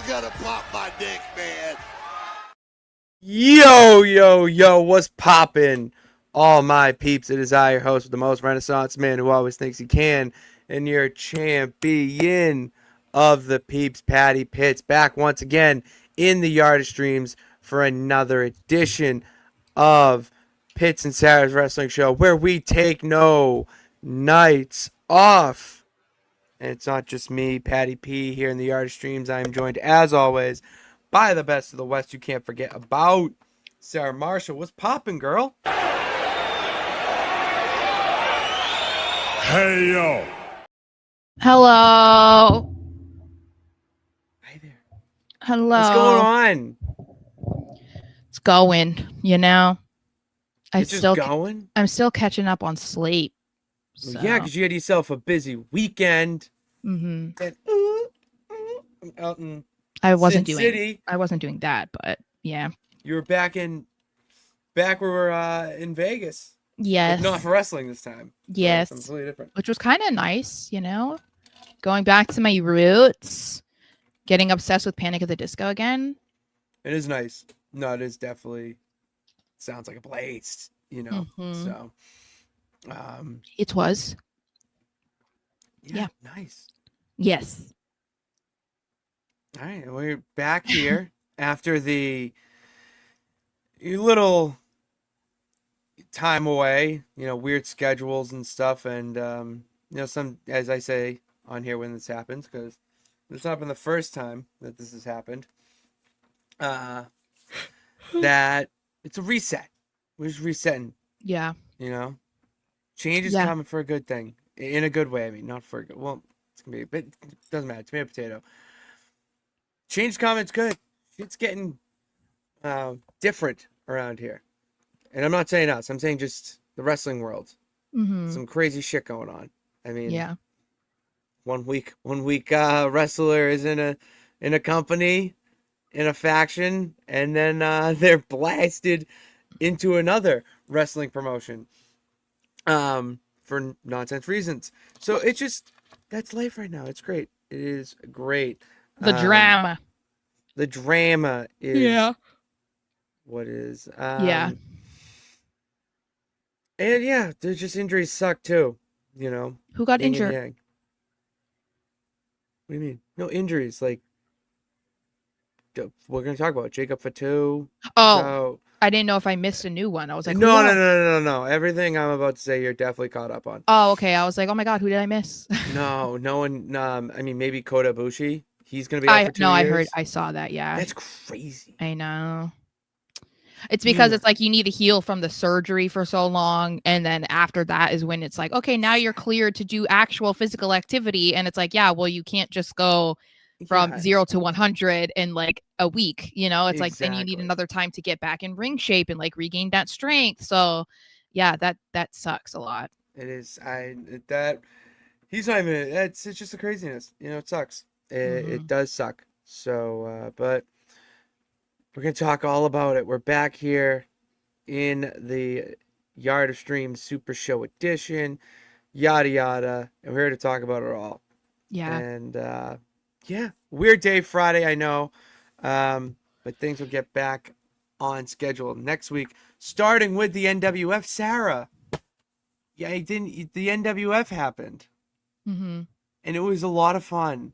gonna pop my dick, man. Yo, what's poppin'? All my peeps, it is I, your host with the most Renaissance man who always thinks he can, and your champion of the peeps, Patty Pitts, back once again in the Yard of Streams for another edition of Pitts and Sara's Wrestling Show, where we take no nights off. And it's not just me, Patty P, here in the Yard of Streams. I am joined, as always, by the best of the West you can't forget about, Sara Marshall. What's poppin', girl? Hey, yo. Hello. Hi there. Hello. What's going on? It's going, you know. It's just going? I'm still catching up on sleep. So. Yeah, because you had yourself a busy weekend. Mm-hmm. And, out in I wasn't Sin doing City. I wasn't doing that, but yeah. You were back where we're in Vegas. Yes. But not for wrestling this time. Yes. So completely different. Which was kind of nice, you know. Going back to my roots. Getting obsessed with Panic at the Disco again. It is nice. No, it is definitely sounds like a blast, you know. Mm-hmm. So It was. yeah, nice. Yes. All right, we're back here after the little time away, weird schedules and stuff, and some, as I say on here when this happens, because it's not been the first time that this has happened, that it's a reset. We're just resetting. Yeah. Change is coming for a good thing, in a good way. I mean, not for a good. Well, it's gonna be a bit. It doesn't matter. Tomato, potato. Change comments good. It's getting different around here, and I'm not saying us. I'm saying just the wrestling world. Mm-hmm. Some crazy shit going on. I mean, yeah. One week, wrestler is in a company, in a faction, and then they're blasted into another wrestling promotion, for nonsense reasons. So it's just that's life right now. It's great. It is great. The drama. The drama is what is. Yeah. And yeah, there's just injuries suck too. Who got injured? What do you mean? No injuries. Like we're gonna talk about Jacob Fatu. Oh, so, I didn't know if I missed a new one. I was like, no. Everything I'm about to say, you're definitely caught up on. Oh, okay. I was like, oh my god, who did I miss? No one. I mean, maybe Kota Ibushi. He's gonna be out for 2 years. I saw that. Yeah, that's crazy. I know. It's because it's like you need to heal from the surgery for so long, and then after that is when it's like, okay, now you're cleared to do actual physical activity, and it's like, yeah, well, you can't just go from 0 to 100 in like a week, It's like then you need another time to get back in ring shape and like regain that strength. So, yeah, that sucks a lot. It is. He's not even. It's just the craziness. It sucks. It does suck. So, but we're gonna talk all about it. We're back here in the Yard of Stream Super Show edition, yada yada, and we're here to talk about it all. Yeah. And weird day Friday, I know, but things will get back on schedule next week, starting with the NWF. Sara, the NWF happened, and it was a lot of fun,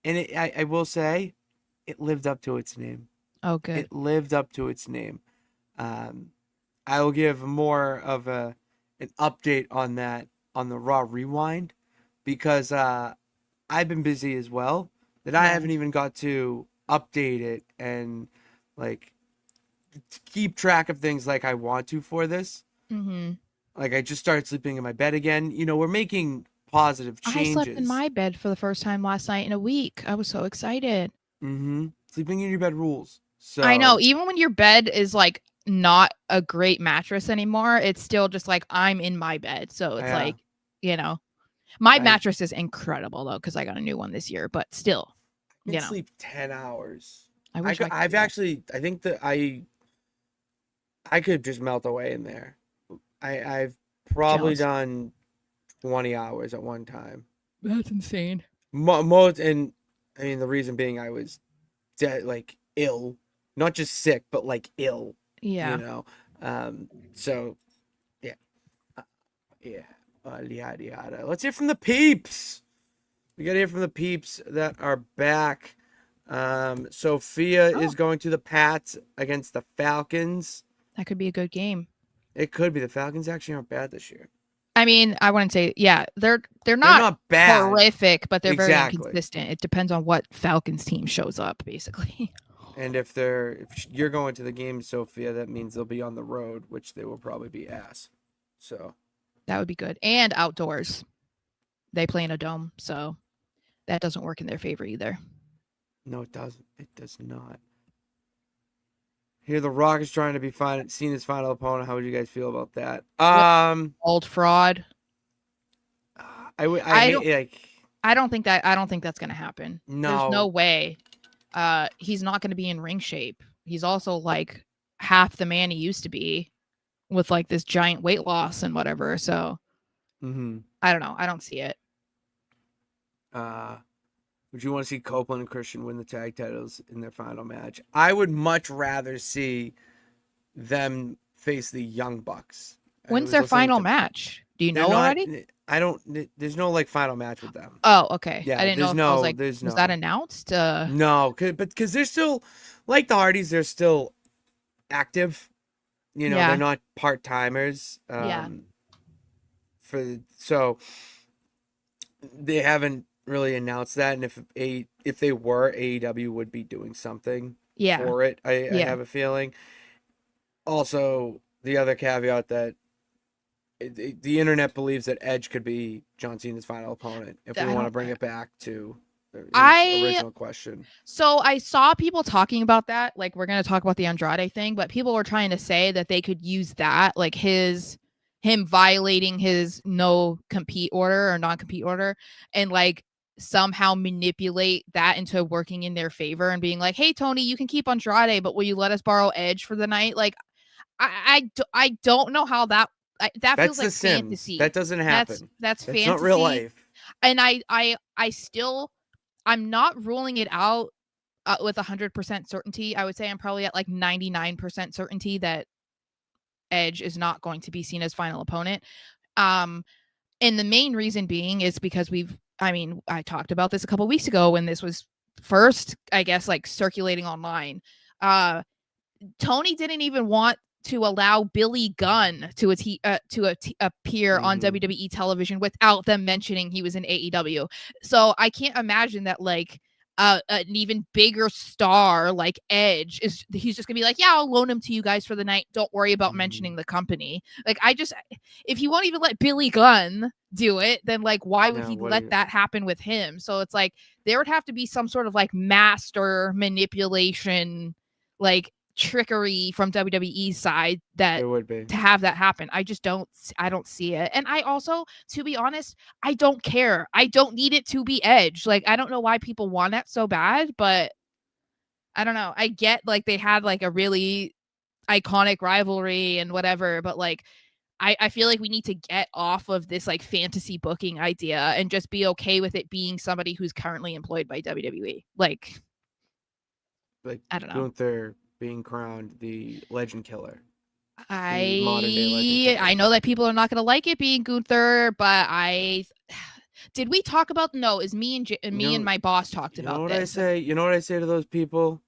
and I will say, it lived up to its name. Oh, good. It lived up to its name. I will give more of an update on that on the Raw Rewind, because I've been busy as well, that I haven't even got to update it and like keep track of things like I want to for this. Like I just started sleeping in my bed again. We're making positive changes. I slept in my bed for the first time last night in a week. I was so excited. Sleeping in your bed rules. So I know, even when your bed is like not a great mattress anymore, it's still just like I'm in my bed. So it's like, my mattress is incredible though, because I got a new one this year, but still, I can sleep 10 hours. I wish I think that I could just melt away in there. I've probably done 20 hours at one time. That's insane. Most, and I mean, the reason being I was like ill, not just sick, but like ill. Yeah. You know, so yeah, yada yada. Let's hear from the peeps. We got to hear from the peeps that are back. Sophia is going to the Pats against the Falcons. That could be a good game. It could be. The Falcons actually aren't bad this year. I mean, I wouldn't say, yeah, they're not bad, horrific, but they're very inconsistent. It depends on what Falcons team shows up, basically. And if you're going to the game, Sophia, that means they'll be on the road, which they will probably be ass. So that would be good. And outdoors. They play in a dome, so that doesn't work in their favor either. No, it doesn't. It does not. Here, The Rock is trying to be seen as final opponent. How would you guys feel about that? Old fraud. I don't think that's gonna happen. No. There's no way. He's not gonna be in ring shape. He's also like half the man he used to be, with like this giant weight loss and whatever. So I don't know. I don't see it. Would you want to see Copeland and Christian win the tag titles in their final match? I would much rather see them face the Young Bucks. When's their final match? Do you know already? I don't. There's no like final match with them. Oh, okay. Yeah, I didn't know. No, I was like, was that announced? No, because they're still like the Hardys. They're still active. You know, they're not part timers. So they haven't really announced that, and if they were, AEW would be doing something for it. I have a feeling. Also, the other caveat that the internet believes that Edge could be John Cena's final opponent if we want to bring it back to the original question. So I saw people talking about that. Like, we're going to talk about the Andrade thing, but people were trying to say that they could use that, like him violating his no-compete order or non-compete order, and like somehow manipulate that into working in their favor and being like, hey, Tony, you can keep Andrade, but will you let us borrow Edge for the night? Like, I don't know how that feels like fantasy. That doesn't happen. That's fantasy. Not real life. And I'm not ruling it out with 100% certainty. I would say I'm probably at like 99% certainty that Edge is not going to be seen as final opponent. And the main reason being is because I talked about this a couple weeks ago when this was first, I guess, like circulating online. Tony didn't even want to allow Billy Gunn to appear on WWE television without them mentioning he was in AEW. So I can't imagine that like an even bigger star like Edge he's just gonna be like, yeah, I'll loan him to you guys for the night. Don't worry about mentioning the company. Like, if he won't even let Billy Gunn do it, then like why would he let that happen with him? So it's like there would have to be some sort of like master manipulation, like trickery from WWE's side that it would be to have that happen. I don't see it. And I also, to be honest, I don't care. I don't need it to be Edge. Like, I don't know why people want that so bad, but I don't know. I get like they had like a really iconic rivalry and whatever, but like I feel like we need to get off of this like fantasy booking idea and just be okay with it being somebody who's currently employed by WWE. Like I don't know. Gunther being crowned the Legend Killer. I know that people are not going to like it being Gunther, but did we talk about? No, is me and my boss talked about this. You know what I say to those people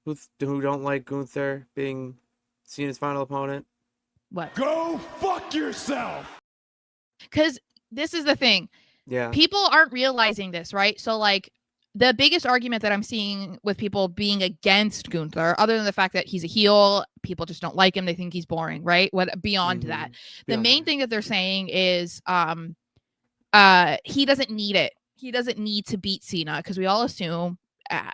who don't like Gunther being seen as final opponent? What? Go fuck yourself. Because this is the thing. Yeah. People aren't realizing this, right? So like, the biggest argument that I'm seeing with people being against Gunther, other than the fact that he's a heel, people just don't like him. They think he's boring, right? Beyond that, the main thing that they're saying is he doesn't need it. He doesn't need to beat Cena, because we all assume,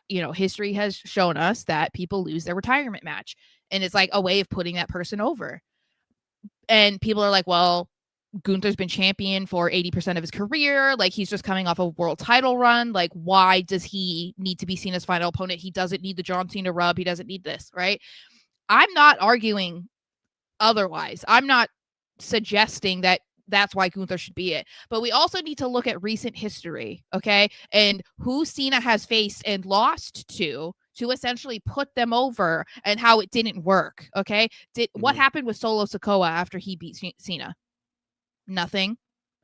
history has shown us that people lose their retirement match. And it's like a way of putting that person over. And people are like, well, Gunther's been champion for 80% of his career. Like, he's just coming off a world title run. Like, why does he need to be seen as final opponent? He doesn't need the John Cena rub. He doesn't need this, right? I'm not arguing otherwise. I'm not suggesting that that's why Gunther should be it. But we also need to look at recent history, okay? And who Cena has faced and lost to to essentially put them over and how it didn't work. Okay. What happened with Solo Sikoa after he beat Cena? Nothing.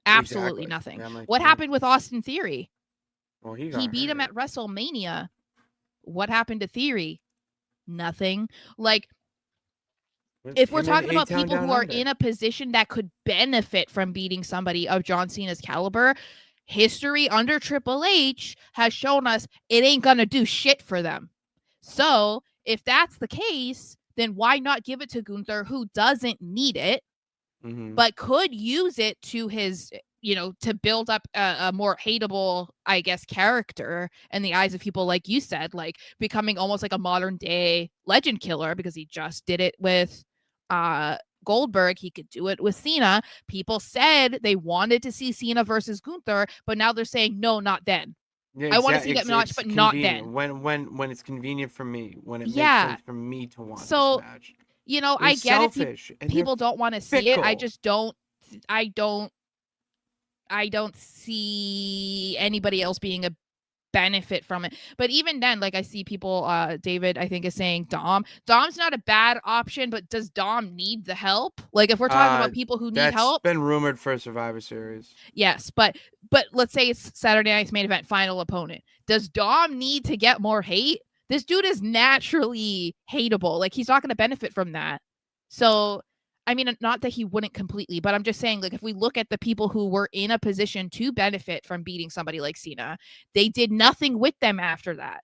Absolutely nothing. Yeah, what happened with Austin Theory? Well, he beat him at WrestleMania. What happened to Theory? Nothing. Like, if we're talking about people who are in a position that could benefit from beating somebody of John Cena's caliber, history under Triple H has shown us it ain't gonna do shit for them. So if that's the case, then why not give it to Gunther, who doesn't need it, but could use it to his, to build up a more hateable, I guess, character in the eyes of people, like you said, like becoming almost like a modern day legend killer, because he just did it with Goldberg. He could do it with Cena. People said they wanted to see Cena versus Gunther, but now they're saying no, not then. Yeah, I want to see that match, but not then. When it's convenient for me, when it makes sense for me to want this match. I get it. People don't want to see it. I just don't. I don't see anybody else being a benefit from it. But even then, like, I see people, David, I think, is saying Dom. Dom's not a bad option, but does Dom need the help? Like, if we're talking about people who need help. That's been rumored for Survivor Series. Yes, but let's say it's Saturday night's main event, final opponent. Does Dom need to get more hate? This dude is naturally hateable. Like, he's not going to benefit from that. So, I mean, not that he wouldn't completely, but I'm just saying, like, if we look at the people who were in a position to benefit from beating somebody like Cena, they did nothing with them after that.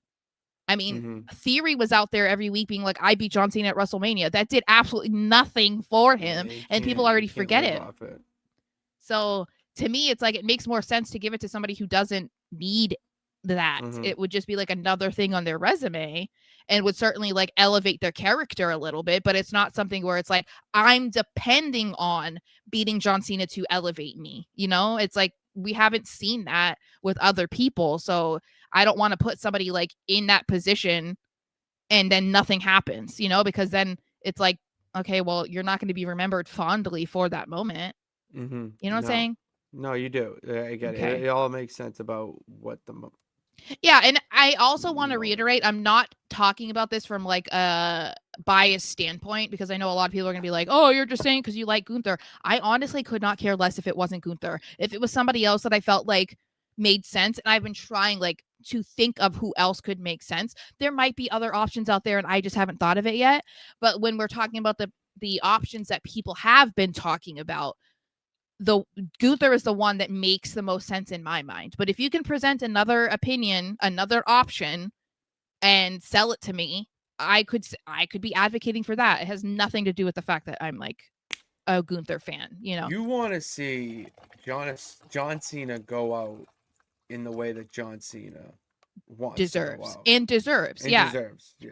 I mean, Theory was out there every week being like, I beat John Cena at WrestleMania. That did absolutely nothing for him, and people already forget it. So, to me, it's like, it makes more sense to give it to somebody who doesn't need that. It would just be like another thing on their resume, and would certainly like elevate their character a little bit, but it's not something where it's like, I'm depending on beating John Cena to elevate me. It's like, we haven't seen that with other people. So I don't want to put somebody like in that position and then nothing happens, because then it's like, okay, well, you're not going to be remembered fondly for that moment. You know what I'm saying? No, you do. I get it. It all makes sense about what the... Yeah, and I also want to reiterate, I'm not talking about this from like a biased standpoint, because I know a lot of people are going to be like, oh, you're just saying because you like Gunther. I honestly could not care less if it wasn't Gunther. If it was somebody else that I felt like made sense, and I've been trying like to think of who else could make sense. There might be other options out there and I just haven't thought of it yet. But when we're talking about the options that people have been talking about, the Gunther is the one that makes the most sense in my mind. But if you can present another opinion, another option, and sell it to me, I could be advocating for that. It has nothing to do with the fact that I'm like a Gunther fan. You want to see John Cena go out in the way that John Cena wants deserves. Yeah.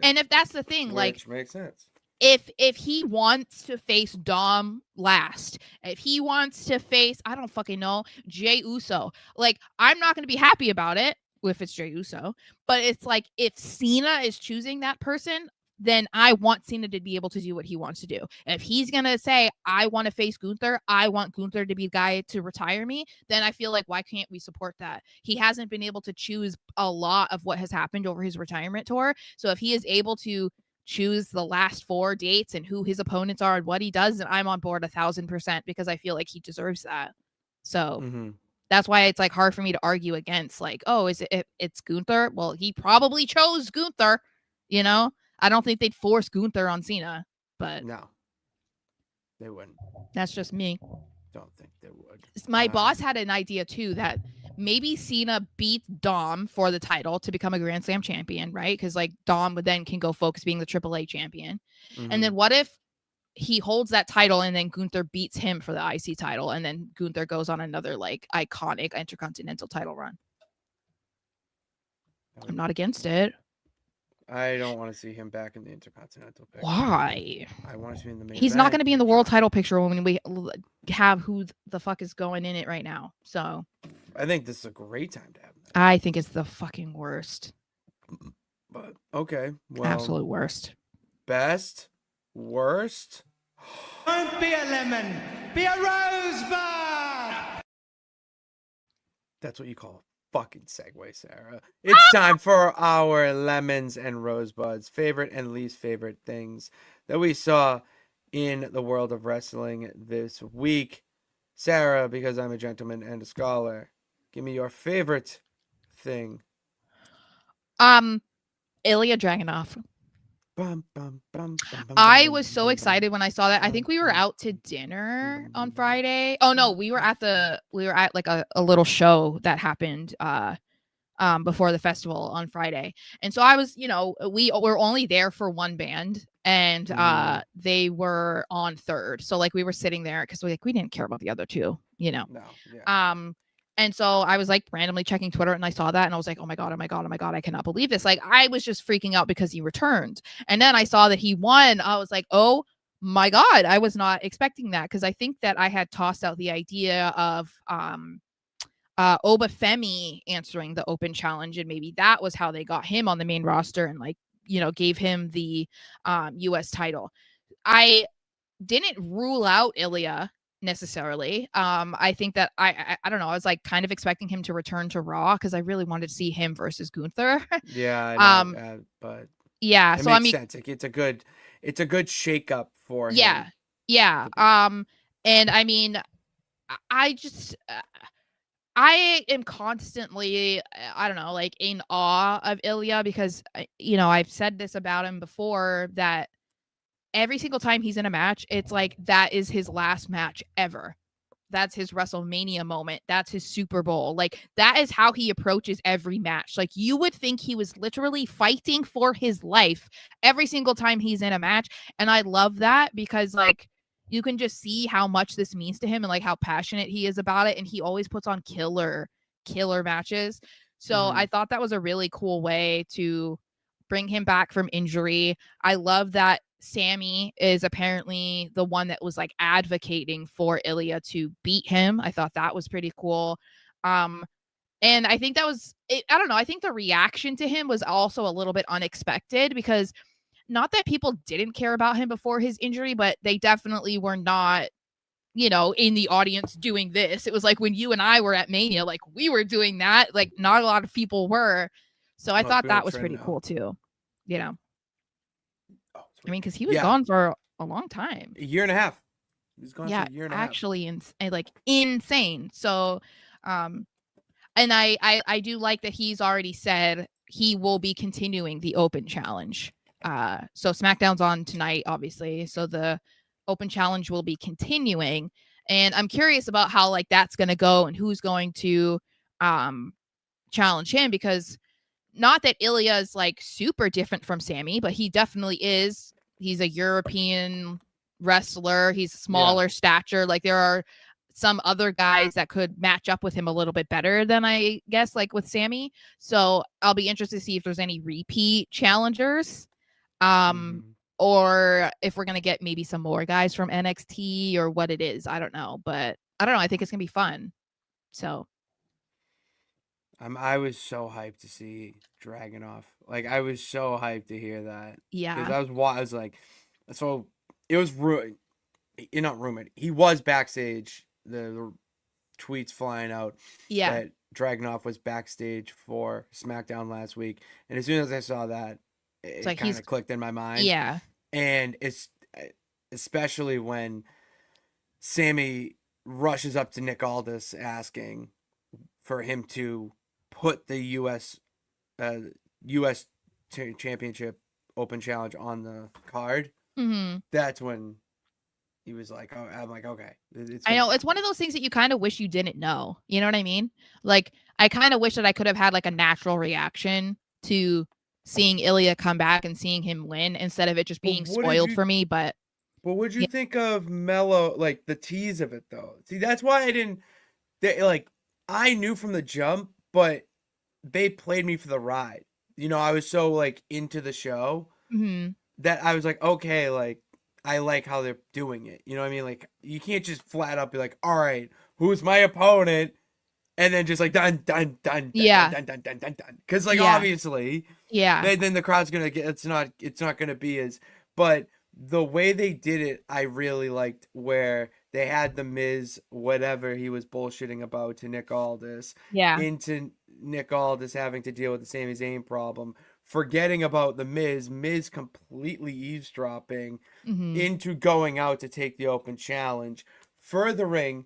And if that's the thing, which makes sense. If he wants to face Dom last, if he wants to face, I don't fucking know, Jey Uso, like, I'm not going to be happy about it if it's Jey Uso, but it's like, if Cena is choosing that person, then I want Cena to be able to do what he wants to do. If he's going to say, I want to face Gunther, I want Gunther to be the guy to retire me, then I feel like, why can't we support that? He hasn't been able to choose a lot of what has happened over his retirement tour. So if he is able to choose the last 4 dates and who his opponents are and what he does, and I'm on board 1,000%, because I feel like he deserves that. So that's why it's like hard for me to argue against, like, oh, it's Gunther? Well, he probably chose Gunther, I don't think they'd force Gunther on Cena, but no, they wouldn't. That's just me. Don't think they would. My boss had an idea too, that maybe Cena beats Dom for the title to become a Grand Slam champion, right? Because like Dom would then can go focus being the AAA champion. And then what if he holds that title and then Gunther beats him for the IC title, and then Gunther goes on another like iconic Intercontinental title run? I'm not against it. I don't want to see him back in the Intercontinental picture. Why? I want to see him in the main He's not going to be in the world title picture when we have who the fuck is going in it right now. So I think this is a great time to have him. I think it's the fucking worst. But okay, well, absolute worst. Best, worst. Don't be a lemon, be a rosebud. That's what you call fucking segue, Sarah. It's time for our lemons and rosebuds, favorite and least favorite things that we saw in the world of wrestling this week. Sarah, because I'm a gentleman and a scholar, give me your favorite thing. Ilya Dragunov. Bum, bum, bum, bum, bum, I bum, was bum, so bum, excited when I saw that. I think we were out to dinner on Friday. Oh no, we were at like a little show that happened before the festival on Friday. And so I was, we were only there for one band and they were on third. So like we were sitting there because we didn't care about the other two, No, yeah. And so I was like randomly checking Twitter and I saw that and I was like, oh my God, oh my God, oh my God, I cannot believe this. Like I was just freaking out because he returned. And then I saw that he won. I was like, oh my God, I was not expecting that because I think that I had tossed out the idea of Obafemi answering the open challenge, and maybe that was how they got him on the main roster and gave him the US title. I didn't rule out Ilya necessarily. I think that I don't know. I was like kind of expecting him to return to Raw because I really wanted to see him versus Gunther. Yeah, I know, but yeah, it so makes I mean, sense. Like, it's a good shakeup for yeah, him. yeah. And I mean, I just I am constantly, I don't know, like in awe of Ilya because I've said this about him before that every single time he's in a match, it's like that is his last match ever. That's his WrestleMania moment. That's his Super Bowl. Like that is how he approaches every match. Like you would think he was literally fighting for his life every single time he's in a match. And I love that because like you can just see how much this means to him and like how passionate he is about it. And he always puts on killer matches. So I thought that was a really cool way to bring him back from injury. I love that Sammy is apparently the one that was like advocating for Ilya to beat him. I thought that was pretty cool. And I think that was it. I don't know. I think the reaction to him was also a little bit unexpected because not that people didn't care about him before his injury, but they definitely were not, in the audience doing this. It was like when you and I were at Mania, like we were doing that, like not a lot of people were. So I thought that was pretty cool too. I mean, because he was gone for a long time. A year and a half. He's gone for a year and a half. Actually, like insane. So, and I do like that he's already said he will be continuing the open challenge. So SmackDown's on tonight, obviously. So the open challenge will be continuing, and I'm curious about how like that's gonna go and who's going to challenge him because. Not that Ilya is like super different from Sammy, but he definitely is. He's a European wrestler. He's smaller stature. Like there are some other guys that could match up with him a little bit better than I guess like with Sammy. So I'll be interested to see if there's any repeat challengers. Or if we're going to get maybe some more guys from NXT or what it is. I don't know. But I don't know. I think it's going to be fun. So. I was so hyped to see Dragunov. Like I was so hyped to hear that. Yeah. Because I was like, so it was not rumored. He was backstage. The tweets flying out. Yeah. That Dragunov was backstage for SmackDown last week, and as soon as I saw that, it like kind of clicked in my mind. Yeah. And it's especially when Sammy rushes up to Nick Aldis asking for him to put the U.S. Championship Open Challenge on the card. That's when he was like, "Oh, I'm like, okay." I know it's one of those things that you kind of wish you didn't know. You know what I mean? Like, I kind of wish that I could have had like a natural reaction to seeing Ilya come back and seeing him win instead of it just being spoiled for me. But what would you think of Mello? Like the tease of it, though. See, that's why I didn't. I knew from the jump, but they played me for the ride. I was so like into the show that I was like, okay, like I like how they're doing it. You know what I mean? Like you can't just flat up be like, all right, who's my opponent? And then just like dun dun dun dun dun dun dun dun dun. Because like obviously, then the crowd's gonna get it's not gonna be as. But the way they did it, I really liked where they had the Miz, whatever he was bullshitting about to Nick Aldis, into Nick Aldis having to deal with the Sami Zayn problem, forgetting about the Miz completely eavesdropping into going out to take the open challenge, furthering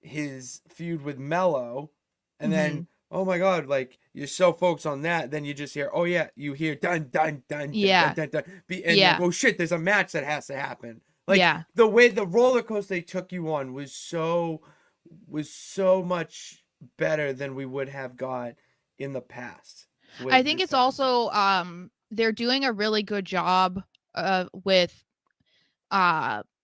his feud with Mello, and then oh my god, like you're so focused on that, then you just hear, oh yeah, you hear dun dun dun dun dun dun, dun and then oh shit, there's a match that has to happen. Like the way the roller coaster they took you on was so much better than we would have got in the past. I think it's also they're doing a really good job with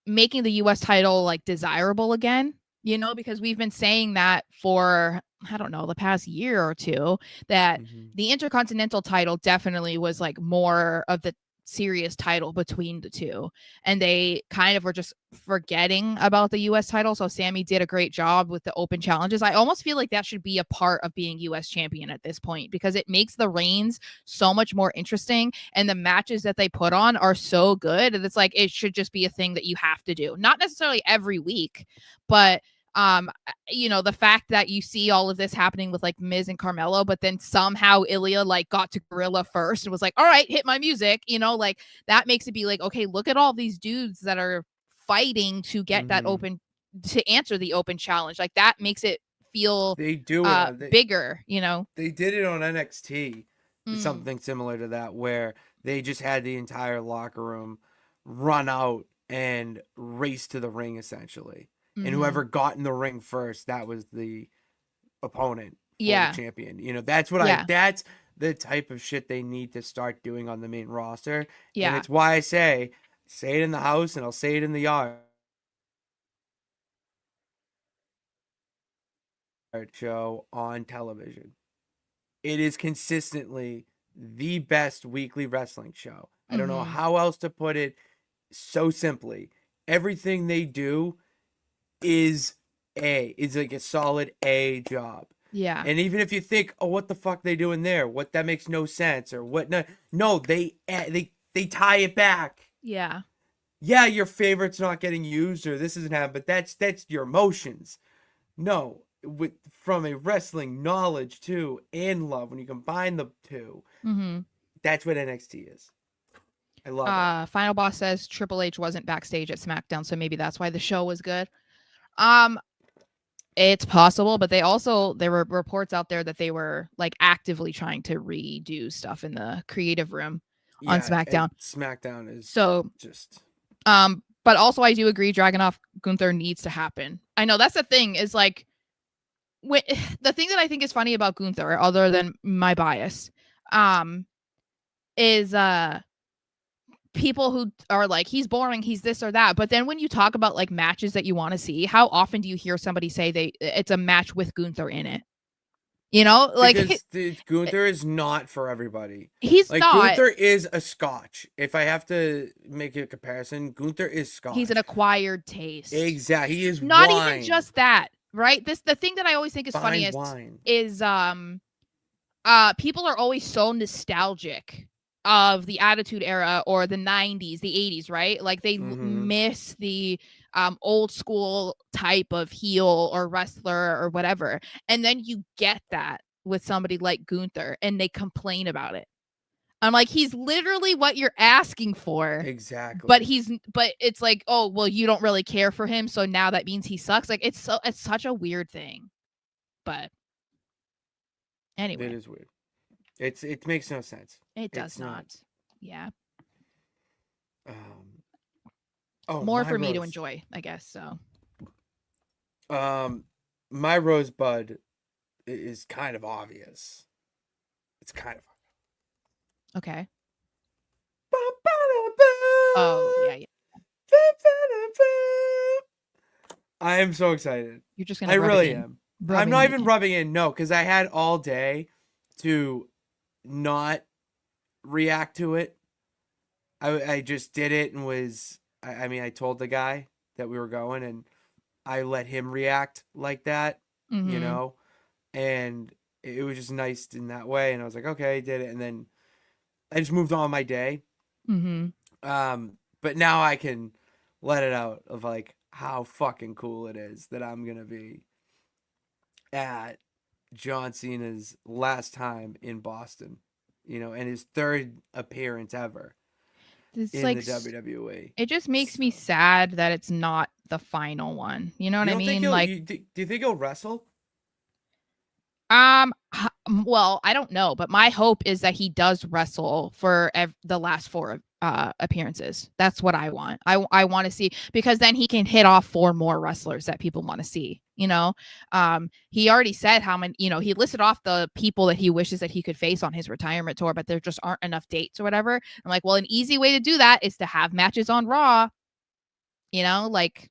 making the US title like desirable again, you know, because we've been saying that for I don't know, the past year or two, that the Intercontinental title definitely was like more of the serious title between the two, and they kind of were just forgetting about the US title. So Sammy did a great job with the open challenges. I almost feel like that should be a part of being US champion at this point, because it makes the reigns so much more interesting, and the matches that they put on are so good, and it's like it should just be a thing that you have to do, not necessarily every week, but you know, the fact that you see all of this happening with like Miz and Carmelo, but then somehow Ilya like got to Gorilla first and was like, all right, hit my music, you know, like that makes it be like, okay, look at all these dudes that are fighting to get that open, to answer the open challenge. Like that makes it feel they do it bigger, you know. They did it on NXT, something similar to that, where they just had the entire locker room run out and race to the ring essentially. And whoever got in the ring first, that was the opponent for the champion. You know, that's what that's the type of shit they need to start doing on the main roster. And it's why I say it in the house and I'll say it in the yard show on television. It is consistently the best weekly wrestling show. I don't know how else to put it so simply. Everything they do is like a solid A job. Yeah. And even if you think, oh, what the fuck they doing there? What, that makes no sense, or what? No, they tie it back. Yeah. Yeah, your favorite's not getting used, or this isn't happening, but that's your emotions. No, from a wrestling knowledge too and love, when you combine the two, that's what NXT is. I love it. Final Boss says Triple H wasn't backstage at SmackDown, so maybe that's why the show was good. It's possible, but there were reports out there that they were like actively trying to redo stuff in the creative room on SmackDown. SmackDown is so just but also I do agree Dragunov Gunther needs to happen. I know that's the thing, is like the thing that I think is funny about Gunther, other than my bias, is people who are like, he's boring, he's this or that. But then when you talk about like matches that you want to see, how often do you hear somebody say it's a match with Gunther in it? You know, like because Gunther is not for everybody. He's like, not. Gunther is a Scotch. If I have to make a comparison, Gunther is Scotch. He's an acquired taste. Exactly. He is not wine. Even just that, right? The thing that I always think is Fine funniest wine. is people are always so nostalgic of the Attitude Era or the 90s, the 80s, right? Like they miss the old school type of heel or wrestler or whatever. And then you get that with somebody like Gunther and they complain about it. I'm like, he's literally what you're asking for. Exactly. But it's like, oh, well, you don't really care for him, so now that means he sucks. Like it's such a weird thing. But anyway. It is weird. It makes no sense. It does not. Yeah. More for me to enjoy, I guess. So. My Rosebud is kind of obvious. It's kind of okay. Oh yeah. I am so excited. You're just gonna. I really am. I'm not even rubbing in. No, because I had all day to not react to it. I just did it and was. I mean, I told the guy that we were going, and I let him react like that. You know, and it was just nice in that way. And I was like, okay, I did it, and then I just moved on my day. But now I can let it out of like how fucking cool it is that I'm gonna be at John Cena's last time in Boston, and his third appearance ever It's in like the WWE. it just makes me sad that it's not the final one. You know what You I don't think mean? Like, do you think he'll wrestle? well, I don't know, but my hope is that he does wrestle for the last 4 appearances. That's what I want. I want to see, because then he can hit off 4 more wrestlers that people want to see. He already said how many. He listed off the people that he wishes that he could face on his retirement tour, but there just aren't enough dates or whatever. I'm like, well, an easy way to do that is to have matches on Raw. Like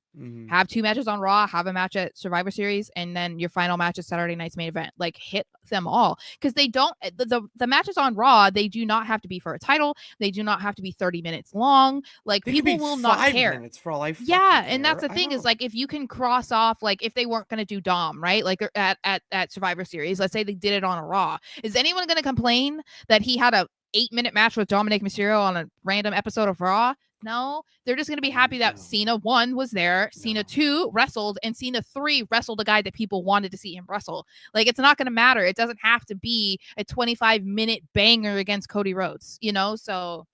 have 2 matches on Raw, have a match at Survivor Series, and then your final match is Saturday night's main event. Like, hit them all, because they don't the matches on Raw, they do not have to be for a title. They do not have to be 30 minutes long. Like, They could people be will not 5 care. minutes for all I fucking Yeah, care. and that's the thing is, like, if you can cross off, like, if they weren't going to do Dom, right? Like, at Survivor Series, let's say they did it on a Raw. Is anyone going to complain that he had a 8-minute match with Dominic Mysterio on a random episode of Raw? No, they're just going to be happy that Cena 1 was there, Cena 2 wrestled, and Cena 3 wrestled a guy that people wanted to see him wrestle. Like, it's not going to matter. It doesn't have to be a 25-minute banger against Cody Rhodes, So,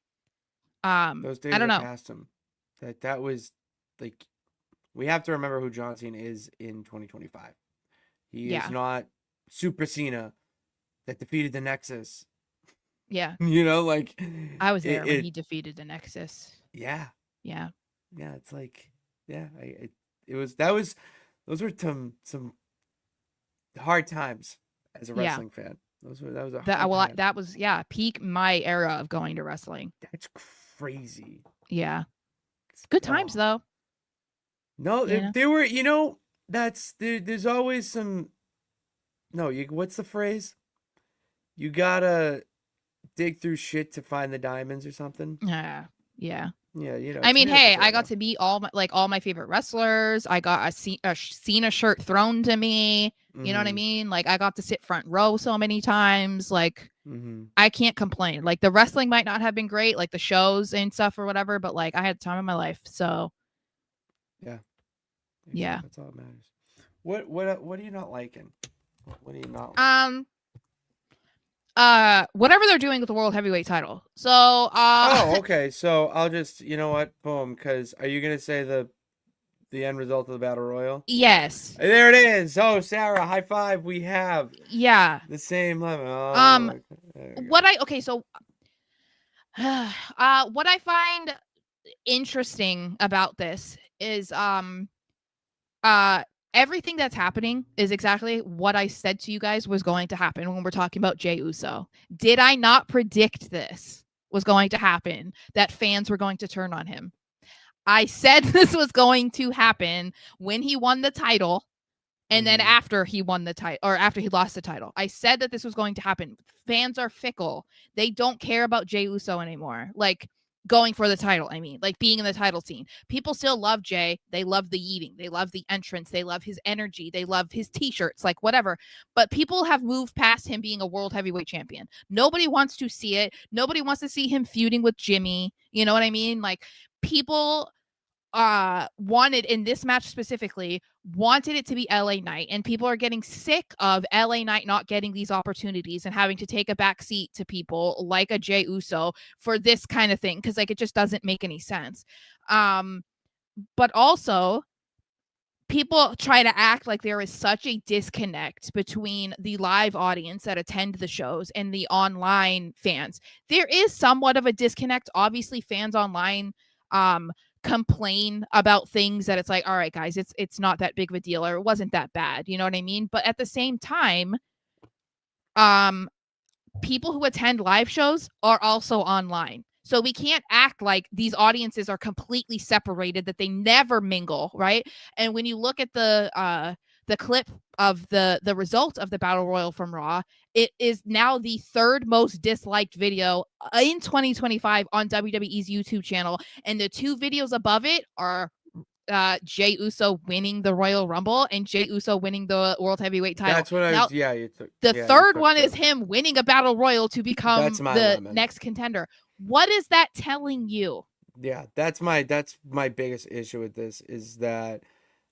those days I don't are know. past him. That was like, we have to remember who John Cena is in 2025. He is not Super Cena that defeated the Nexus. Yeah. Like, I was there when he defeated the Nexus. Yeah. Yeah. Yeah, it's like, yeah, those were some hard times as a wrestling fan. That was peak my era of going to wrestling. That's crazy. Yeah. Good times though. No, they were, there's always some, what's the phrase? You gotta dig through shit to find the diamonds or something. Yeah. Yeah, I mean, hey, I got to meet all my favorite wrestlers. I got a Cena shirt thrown to me. You know what I mean? Like, I got to sit front row so many times. Like, I can't complain. Like, the wrestling might not have been great, like the shows and stuff or whatever, but like, I had the time of my life. So yeah. That's all that matters. What are you not liking? What are you not liking? Whatever they're doing with the world heavyweight title. So okay. So I'll just, boom, because are you gonna say the end result of the battle royal? Yes. There it is. Oh, Sarah, high five. We have the same level. What I find interesting about this is everything that's happening is exactly what I said to you guys was going to happen when we're talking about Jey Uso. Did I not predict this was going to happen, that fans were going to turn on him? I said this was going to happen when he won the title, and then after he won the title, or after he lost the title. I said that this was going to happen. Fans are fickle. They don't care about Jey Uso anymore. Like, going for the title, I mean, like being in the title scene. People still love Jey. They love the eating. They love the entrance. They love his energy. They love his t-shirts, like whatever. But people have moved past him being a world heavyweight champion. Nobody wants to see it. Nobody wants to see him feuding with Jimmy. You know what I mean? Like, people wanted, in this match specifically, wanted it to be LA Knight, and people are getting sick of LA Knight not getting these opportunities and having to take a back seat to people like a Jey Uso for this kind of thing, because like, it just doesn't make any sense. But also, people try to act like there is such a disconnect between the live audience that attend the shows and the online fans. There is somewhat of a disconnect. Obviously, fans online complain about things that it's like, all right, guys, it's not that big of a deal, or it wasn't that bad. You know what I mean? But at the same time, people who attend live shows are also online. So we can't act like these audiences are completely separated, that they never mingle, right? And when you look at the clip of the result of the Battle Royal from Raw, it is now the 3rd most disliked video in 2025 on WWE's YouTube channel. And the 2 videos above it are Jey Uso winning the Royal Rumble and Jey Uso winning the World Heavyweight title. That's what the third one is him winning a Battle Royal to become the next contender. What is that telling you? Yeah, that's my biggest issue with this, is that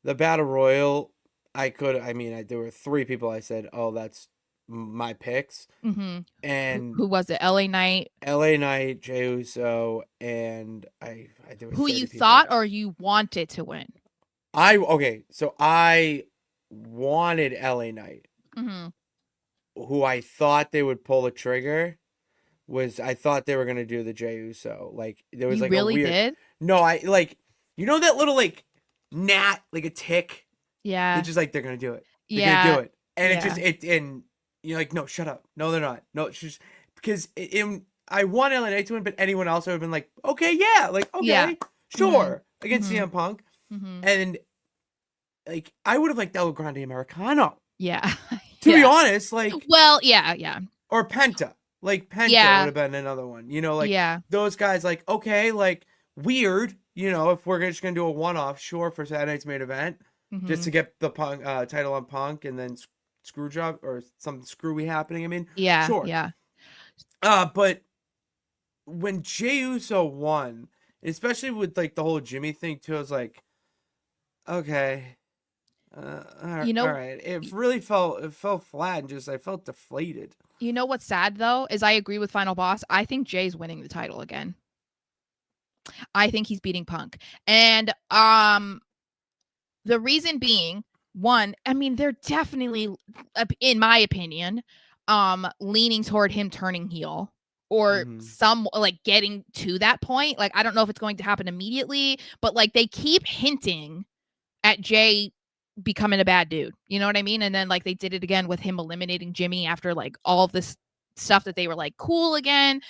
the Battle Royal, there were 3 people I said, oh, that's my picks. Mm-hmm. And Who was it? LA Knight. LA Knight, Jey Uso, and there were Who 30 you people. thought or you wanted to win? So I wanted LA Knight. Mm-hmm. Who I thought they would pull the trigger was I thought they were gonna do the Jey Uso. Like there was You like really a weird. did? No, I like that little like gnat, like a tick. Yeah. It's just like they're gonna do it. They're Yeah. gonna do it, and Yeah. and you're like, no, shut up. No, they're not. No, it's just because I want LA Knight to win, but anyone else would have been like, okay, yeah, like okay, Yeah. sure, against Mhm. CM Punk, Mm-hmm. and like I would have liked El Grande Americano. Yeah. To be honest, like, well, yeah. or Penta. Like Penta Yeah. would have been another one. Like Yeah. those guys, like, okay, like weird, if we're just gonna do a one-off, sure, for Saturday night's main event, just to get the Punk title on Punk and then screw job or something screwy happening. I mean, Yeah. sure. Yeah. But when Jey Uso won, especially with like the whole Jimmy thing too, I was like, okay. All right. It really fell flat and just I felt deflated. You know what's sad though is I agree with Final Boss. I think Jay's winning the title again. I think he's beating Punk, and the reason being, one, I mean, they're definitely, in my opinion, leaning toward him turning heel or some like getting to that point. Like I don't know if it's going to happen immediately, but like they keep hinting at Jay becoming a bad dude. You know what I mean? And then like they did it again with him eliminating Jimmy after like all of this stuff that they were like cool again.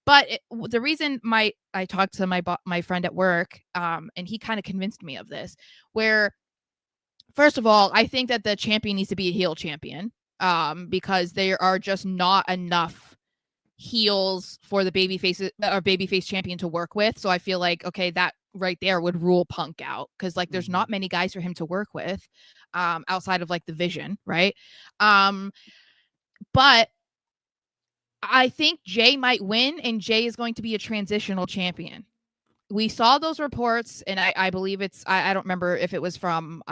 But the reason I talked to my friend at work, and he kind of convinced me of this, where first of all, I think that the champion needs to be a heel champion, because there are just not enough heels for the babyface champion to work with. So I feel like, okay, that right there would rule Punk out because like there's not many guys for him to work with outside of like the Vision, right? But I think Jay might win, and Jay is going to be a transitional champion. We saw those reports, and I believe I don't remember if it was from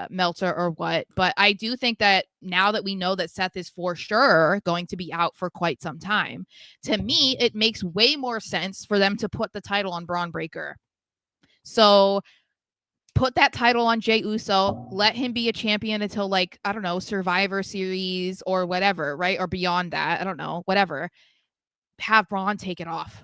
Meltzer or what, but I do think that now that we know that Seth is for sure going to be out for quite some time, to me, it makes way more sense for them to put the title on Braun Breaker. So put that title on Jey Uso, let him be a champion until like, I don't know, Survivor Series or whatever, right? Or beyond that, I don't know, whatever. Have Braun take it off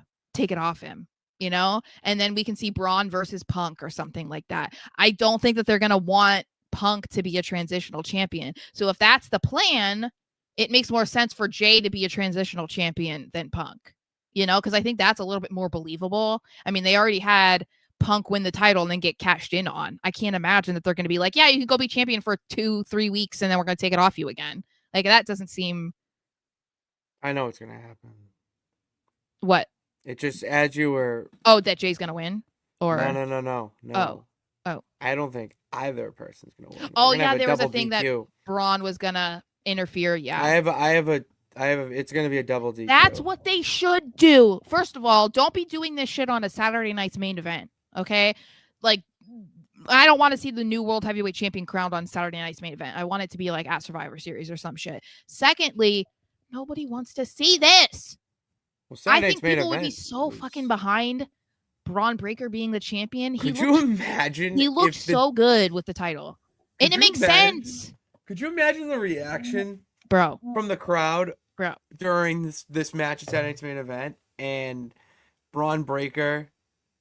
him, and then we can see Braun versus Punk or something like that. I don't think that they're going to want Punk to be a transitional champion. So if that's the plan, it makes more sense for Jay to be a transitional champion than Punk, because I think that's a little bit more believable. I mean, they already had Punk win the title and then get cashed in on. I can't imagine that they're going to be like, yeah, you can go be champion for 2-3 weeks and then we're going to take it off you again. Like that doesn't seem. I know what's going to happen. What? It just as you were. Oh, that Jay's going to win? Or No. Oh. I don't think either person's going to win. Oh, yeah, there was a thing that Braun was going to interfere. Yeah. I have a it's going to be a double DQ. That's what they should do. First of all, don't be doing this shit on a Saturday night's main event. Okay? Like, I don't want to see the new World Heavyweight Champion crowned on Saturday night's main event. I want it to be like at Survivor Series or some shit. Secondly, nobody wants to see this. Well, I think people would be so fucking behind Braun Breaker being the champion. Could you imagine? He looked so good with the title. And it makes sense. Could you imagine the reaction, bro, from the crowd, bro, during this match at Saturday night's main event, and Braun Breaker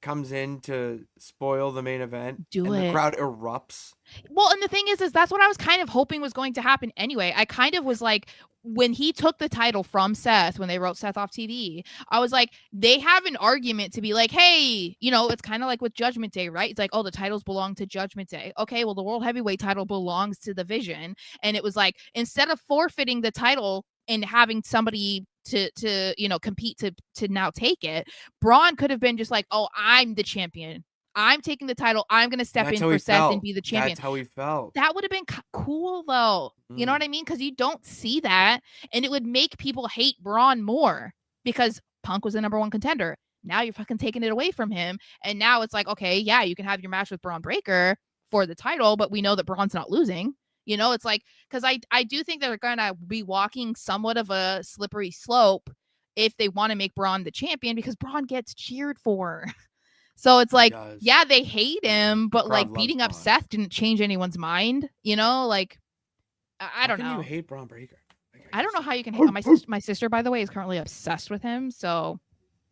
comes in to spoil the main event, the crowd erupts. Well, and the thing is that's what I was kind of hoping was going to happen anyway. I kind of was like, when he took the title from Seth, when they wrote Seth off TV, I was like, they have an argument to be like, hey, it's kind of like with Judgment Day, right? It's like, oh, the titles belong to Judgment Day. Okay, well, the World Heavyweight title belongs to the Vision. And it was like, instead of forfeiting the title and having somebody to compete to now take it, Braun could have been just like, oh, I'm the champion. I'm taking the title. I'm going to step in for Seth and be the champion. That's how he felt. That would have been cool, though. You know what I mean? Because you don't see that. And it would make people hate Braun more because Punk was the number one contender. Now you're fucking taking it away from him. And now it's like, okay, yeah, you can have your match with Braun Breaker for the title, but we know that Braun's not losing. You know, it's like, because I do think they're going to be walking somewhat of a slippery slope if they want to make Braun the champion, because Braun gets cheered for. So it's like, yeah, they hate him, but like beating up Seth didn't change anyone's mind. You know, like, I don't know. How can you hate Braun Breaker? I don't know how you can hate my sister, by the way, is currently obsessed with him. So,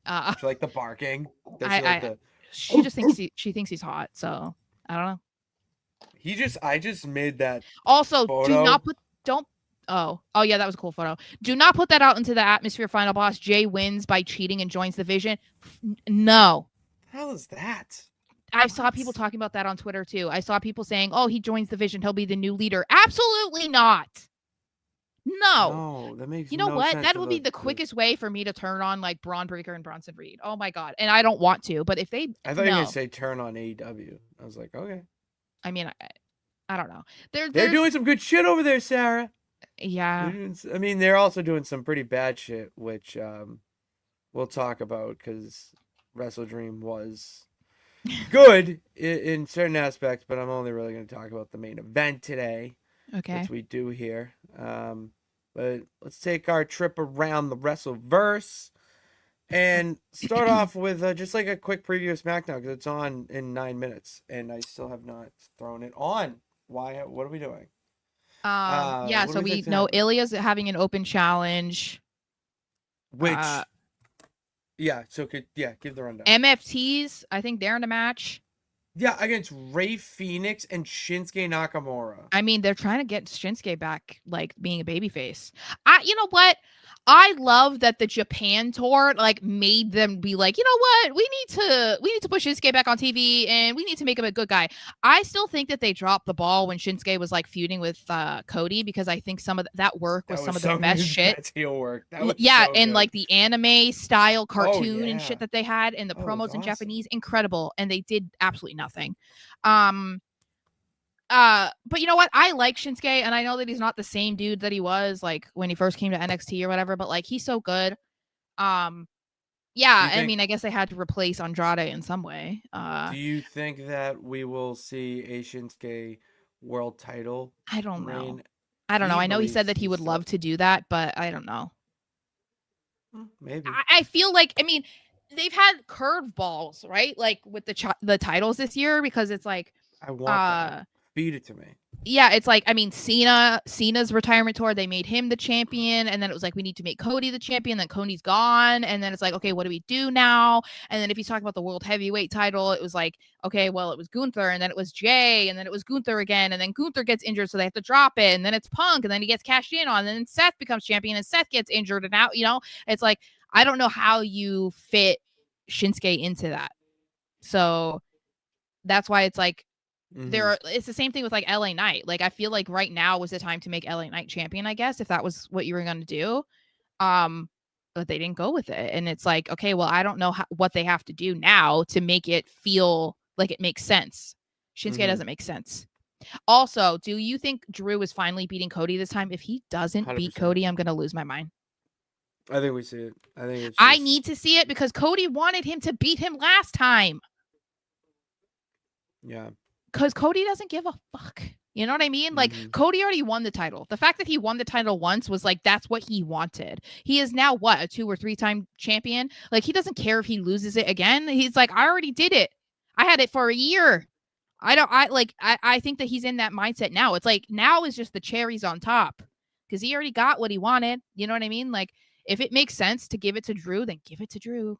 she like the barking. She just thinks she thinks he's hot. So I don't know. I just made that. Also, photo. do not put Oh yeah, that was a cool photo. Do not put that out into the atmosphere. Final boss Jay wins by cheating and joins the Vision. No. What the hell is that? I saw people talking about that on Twitter too. I saw people saying, "Oh, he joins the Vision. He'll be the new leader." Absolutely not. No, that makes you know no what? sense That would be the quickest way for me to turn on like Braun Breaker and Bronson Reed. Oh my god! And I don't want to, but if they, I thought you were gonna say turn on AEW. I was like, okay. I mean, I don't know. They're doing some good shit over there, Sarah. Yeah. I mean, they're also doing some pretty bad shit, which we'll talk about, because Wrestle Dream was good in certain aspects, but I'm only really going to talk about the main event today. Okay. Which we do here. But let's take our trip around the Wrestleverse and start off with just like a quick preview of SmackDown, because it's on in 9 minutes and I still have not thrown it on. Why? What are we doing? Yeah, so we know Ilya's having an open challenge. Which yeah, so give the rundown. MFTs, I think they're in a match. Yeah, against Rey Fenix and Shinsuke Nakamura. I mean, they're trying to get Shinsuke back, like being a babyface. You know what? I love that the Japan tour like made them be like, you know what? We need to push Shinsuke back on TV and we need to make him a good guy. I still think that they dropped the ball when Shinsuke was like feuding with Cody, because I think some of that work was some of the best shit. That's heel work. And good. Like the anime style cartoon and shit that they had, and the promos in Japanese, incredible. And they did absolutely nothing. But you know what? I like Shinsuke, and I know that he's not the same dude that he was like when he first came to NXT or whatever, but like he's so good. Yeah, I mean, I guess they had to replace Andrade in some way. Do you think that we will see a Shinsuke world title? I don't know. I know he said that he would love to do that, but I don't know. Maybe. I feel like, I mean, they've had curveballs, right? Like with the titles this year, because it's like I want that. Feed it to me. Yeah, it's like, I mean, Cena's retirement tour, they made him the champion, and then it was like, we need to make Cody the champion, then Cody's gone, and then it's like, okay, what do we do now? And then if he's talking about the world heavyweight title, it was like, okay, well, it was Gunther, and then it was Jay, and then it was Gunther again, and then Gunther gets injured, so they have to drop it, and then it's Punk, and then he gets cashed in on, and then Seth becomes champion, and Seth gets injured, and now, you know, it's like, I don't know how you fit Shinsuke into that. So that's why it's like, it's the same thing with like LA Knight. Like, I feel like right now was the time to make LA Knight champion, I guess, if that was what you were going to do. But they didn't go with it. And it's like, okay, well, I don't know what they have to do now to make it feel like it makes sense. Shinsuke doesn't make sense. Also, do you think Drew is finally beating Cody this time? If he doesn't 100%. Beat Cody, I'm going to lose my mind. I think we see it. I think it's I need to see it, because Cody wanted him to beat him last time. Yeah. Because Cody doesn't give a fuck. You know what I mean? Like, Cody already won the title. The fact that he won the title once was like, that's what he wanted. He is now, what, a 2 or 3 time champion? Like, he doesn't care if he loses it again. He's like, I already did it. I had it for a year. I think that he's in that mindset now. It's like, now is just the cherries on top, because he already got what he wanted. You know what I mean? Like, if it makes sense to give it to Drew, then give it to Drew.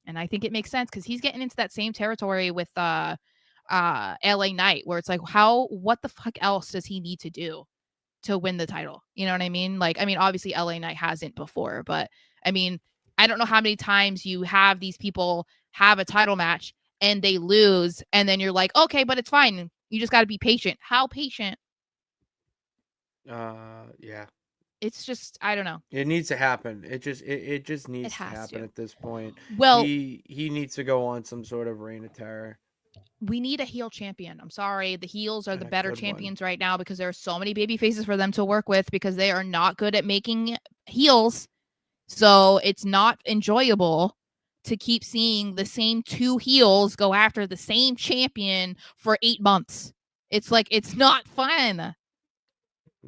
And I think it makes sense, because he's getting into that same territory with LA Knight, where it's like, what the fuck else does he need to do to win the title? You know what I mean? Like, I mean, obviously LA Knight hasn't before, but I mean, I don't know how many times you have these people have a title match and they lose, and then you're like, okay, but it's fine. You just got to be patient. How patient? Yeah. It's just, I don't know. It needs to happen. It just needs to happen at this point. Well, he needs to go on some sort of reign of terror. We need a heel champion. I'm sorry. The heels are the better champions right now, because there are so many baby faces for them to work with, because they are not good at making heels. So it's not enjoyable to keep seeing the same 2 heels go after the same champion for 8 months. It's like, it's not fun.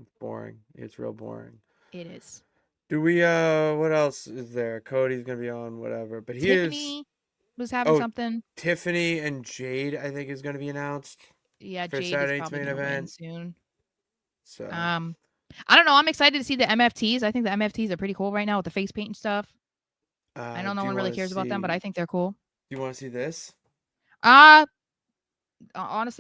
It's boring. It's real boring. It is. Do we what else is there? Cody's gonna be on, whatever. But Tiffany was having something. Tiffany and Jade, I think, is gonna be announced. Yeah, for Jade is Saturday probably main gonna win event. soon. So I don't know. I'm excited to see the MFTs. I think the MFTs are pretty cool right now with the face paint and stuff. I know no one really cares about them, but I think they're cool. Do you want to see this? Honestly,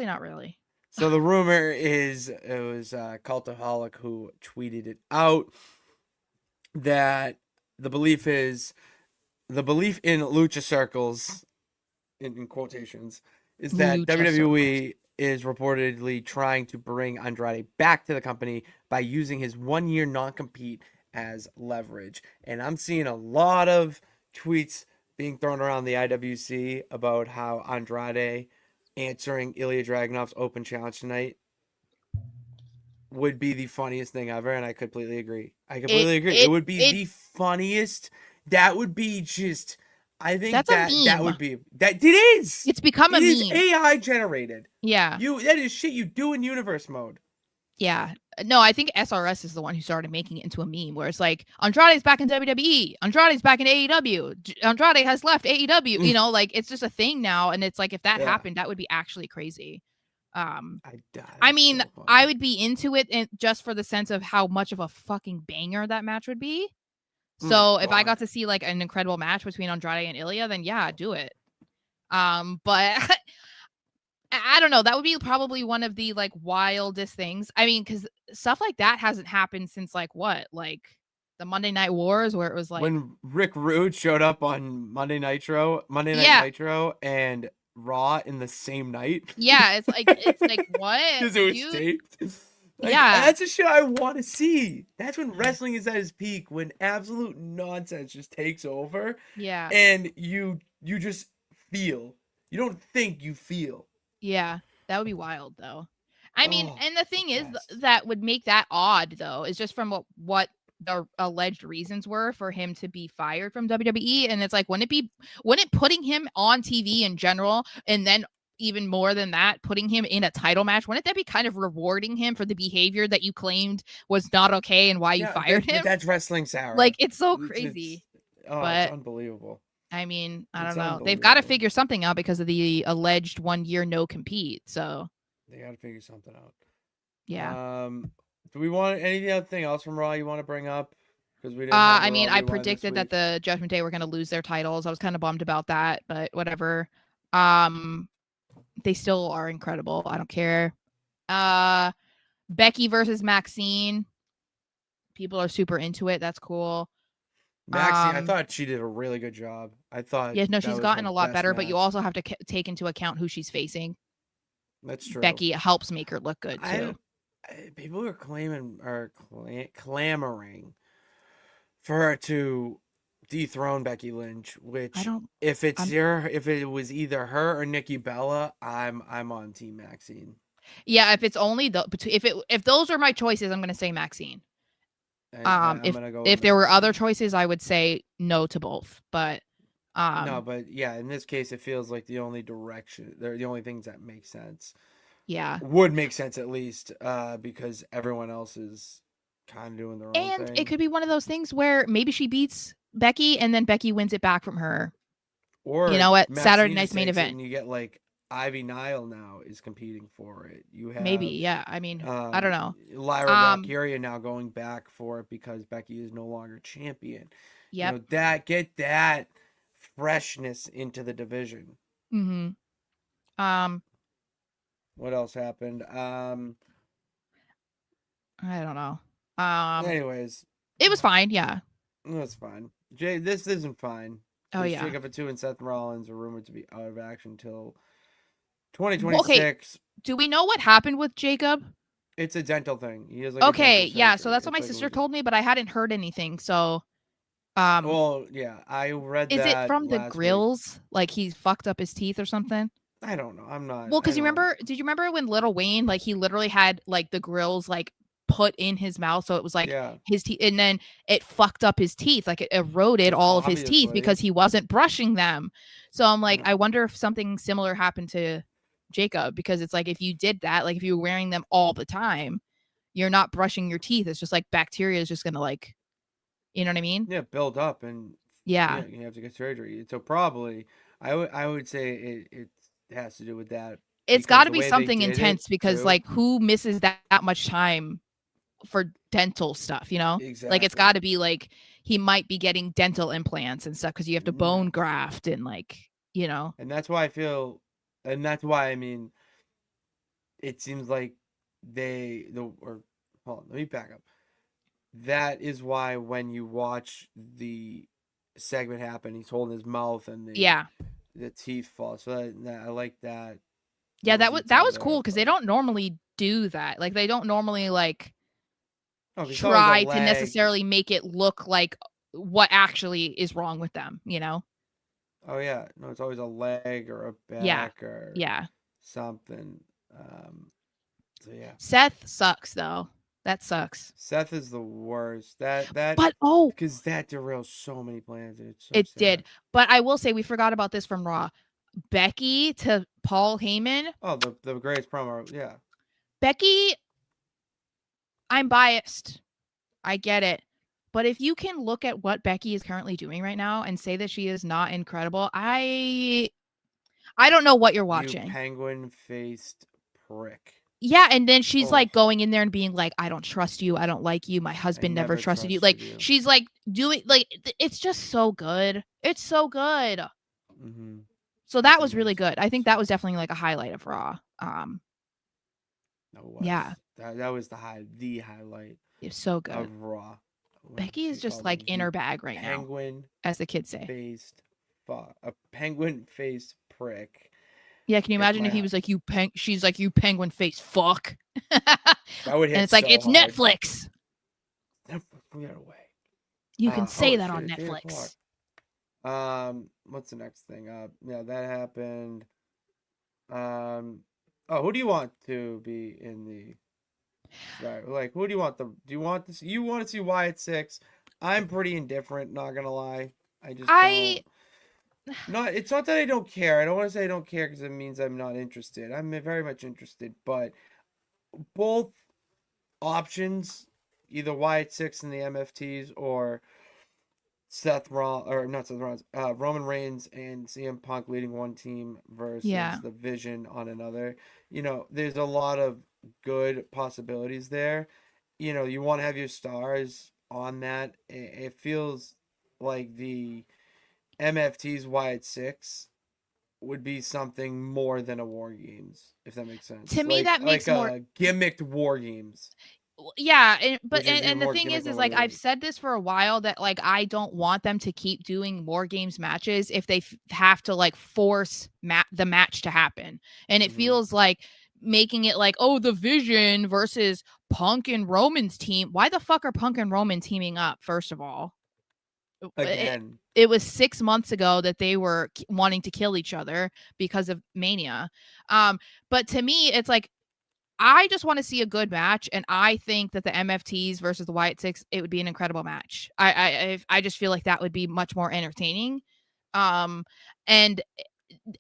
not really. So the rumor is it was Cultaholic who tweeted it out that the belief in lucha circles, in quotations, is that WWE is reportedly trying to bring Andrade back to the company by using his 1-year non-compete as leverage. And I'm seeing a lot of tweets being thrown around the IWC about how Andrade answering Ilya Dragunov's open challenge tonight would be the funniest thing ever, and I completely agree. It would be the funniest. That would be just... I think that would be that. It is. It's become a meme. It is AI generated. Yeah. That is shit you do in universe mode. Yeah. No, I think SRS is the one who started making it into a meme where it's like Andrade's back in WWE, Andrade's back in AEW, Andrade has left AEW. You know, like it's just a thing now, and it's like if that happened, that would be actually crazy. I mean, so I would be into it just for the sense of how much of a fucking banger that match would be. So if I got to see like an incredible match between Andrade and Ilya, then yeah, do it. But I don't know. That would be probably one of the like wildest things. I mean, because stuff like that hasn't happened since like what? Like the Monday Night Wars, where it was like when Rick Rude showed up on Monday Night Nitro and Raw in the same night. Yeah, it's like what? Because it was taped. Like, yeah, that's the shit I want to see. That's when wrestling is at its peak, when absolute nonsense just takes over. Yeah. And you just feel. You don't think, you feel. Yeah, that would be wild, though. I mean, and the thing is that would make that odd, though, is just from what the alleged reasons were for him to be fired from WWE. And it's like, wouldn't it putting him on TV in general, and then even more than that, putting him in a title match, wouldn't that be kind of rewarding him for the behavior that you claimed was not okay and why you fired him? That's wrestling, Sara. Like, it's so crazy. It's unbelievable. I mean, I don't know. They've got to figure something out because of the alleged 1-year no compete. So they got to figure something out. Yeah. Do we want anything else from Raw you want to bring up? Because we didn't. I mean, I predicted that the Judgment Day were going to lose their titles. I was kind of bummed about that, but whatever. They still are incredible. I don't care. Becky versus Maxine. People are super into it. That's cool. Maxine, I thought she did a really good job. I thought. Yeah, no, she's gotten a lot better, but you also have to take into account who she's facing. That's true. Becky helps make her look good too. People are clamoring for her to dethrone Becky Lynch, which if it was either her or Nikki Bella, I'm on Team Maxine. Yeah, if it's only if those are my choices, I'm gonna say Maxine. If there were other choices, I would say no to both. But no, but yeah, in this case, it feels like the only direction, they're the only things that make sense. Yeah, would make sense at least, because everyone else is kind of doing their own thing. And it could be one of those things where maybe she beats Becky and then Becky wins it back from her. Or at Saturday night's main event, and you get like Ivy Nile now is competing for it. You have yeah. I mean, I don't know. Lyra Valkyria now going back for it because Becky is no longer champion. Yeah, get that freshness into the division. Mm-hmm. What else happened? I don't know. Anyways, it was fine. Yeah, that's fine. This isn't fine. Oh yeah. Jacob Fatu and Seth Rollins are rumored to be out of action till 2026. Okay. Do we know what happened with Jacob? It's a dental thing. He has yeah. So that's what my sister told me, but I hadn't heard anything. So, well, yeah, I read. Is it from the grills? Week. Like he fucked up his teeth or something? I don't know. I'm not. Well, because did you remember when Lil Wayne, like he literally had like the grills like put in his mouth, so it was like his teeth, and then it fucked up his teeth, like it eroded all of his teeth because he wasn't brushing them. So I'm like, I wonder if something similar happened to Jacob, because it's like if you did that, like if you were wearing them all the time, you're not brushing your teeth. It's just like bacteria is just gonna like, you know what I mean? Yeah, build up and Yeah. you have to get surgery. So probably I would say it has to do with that It's because got to the be way they something did it intense because too. like who misses that much time for dental stuff, you know? Like it's Exactly. got to be like he might be getting dental implants and stuff because you have to bone Yeah. graft and like, you know. And that's why I feel, and that's why I mean, it seems like or hold on, let me back up. That is why when you watch the segment happen, he's holding his mouth and Yeah. the teeth fall. So I like that Yeah, little that detail was there. cool because they But don't normally do that. Like they don't normally like no, 'cause it's always a try to leg. necessarily make it look like what actually is wrong with them, you know? Oh yeah, no, it's always a leg or a Yeah. back or Yeah. something. So yeah, Seth sucks though. That sucks. Seth is the worst. That But oh, because that derails so many plans and it's so it sad. did. But I will say we forgot about this from Raw. Becky to Paul Heyman. Oh, the greatest promo. Yeah. Becky, I'm biased. I get it. But if you can look at what Becky is currently doing right now and say that she is not incredible, I don't know what you're You watching. penguin faced prick. Yeah, and then she's Oh, like going in there and being like, I don't trust you. I don't like you. My husband never never trusted you. Like trusted you. she's like doing like it's just so good. It's so good. Mm-hmm. So that It's was really amazing. good. I think that was definitely like a highlight of Raw. That was Yeah, that was the highlight it's so good. of Raw. When Becky is she just called like him in the her bag right now, penguin as the kids say. faced a penguin faced prick. Yeah, can you It's imagine my if he was house. like she's like you penguin face fuck. That would And hit it's like so it's hard. Netflix. We got away. You can say Holy that shit, on it's 8 o'clock. Netflix. What's the next thing? Yeah, that happened. Oh, who do you want to be in the? Like, who do you want the? Do you want this? You want to see Wyatt 6? I'm pretty indifferent. Not gonna lie. I just I don't. Not. It's not that I don't care. I don't want to say I don't care because it means I'm not interested. I'm very much interested, but both options, either Wyatt 6 in the MFTs or Roman Reigns and CM Punk leading one team yeah. versus the Vision on another. There's a lot of good possibilities there. You want to have your stars on that. It feels like the MFT's Wyatt 6 would be something more than a War Games, if that makes sense. To me that Like makes more a gimmicked War Games, yeah, but which is even and the more thing gimmick than is what like it I've is. said this for a while that like I don't want them to keep doing War Games matches if they have to like force the match to happen. And it Mhm. feels like making it like, oh, the Vision versus Punk and Roman's team. Why the fuck are Punk and Roman teaming up, first of all? Again. It was 6 months ago that they were wanting to kill each other because of Mania. But to me, it's like I just want to see a good match, and I think that the MFTs versus the Wyatt Six, it would be an incredible match. I just feel like that would be much more entertaining. And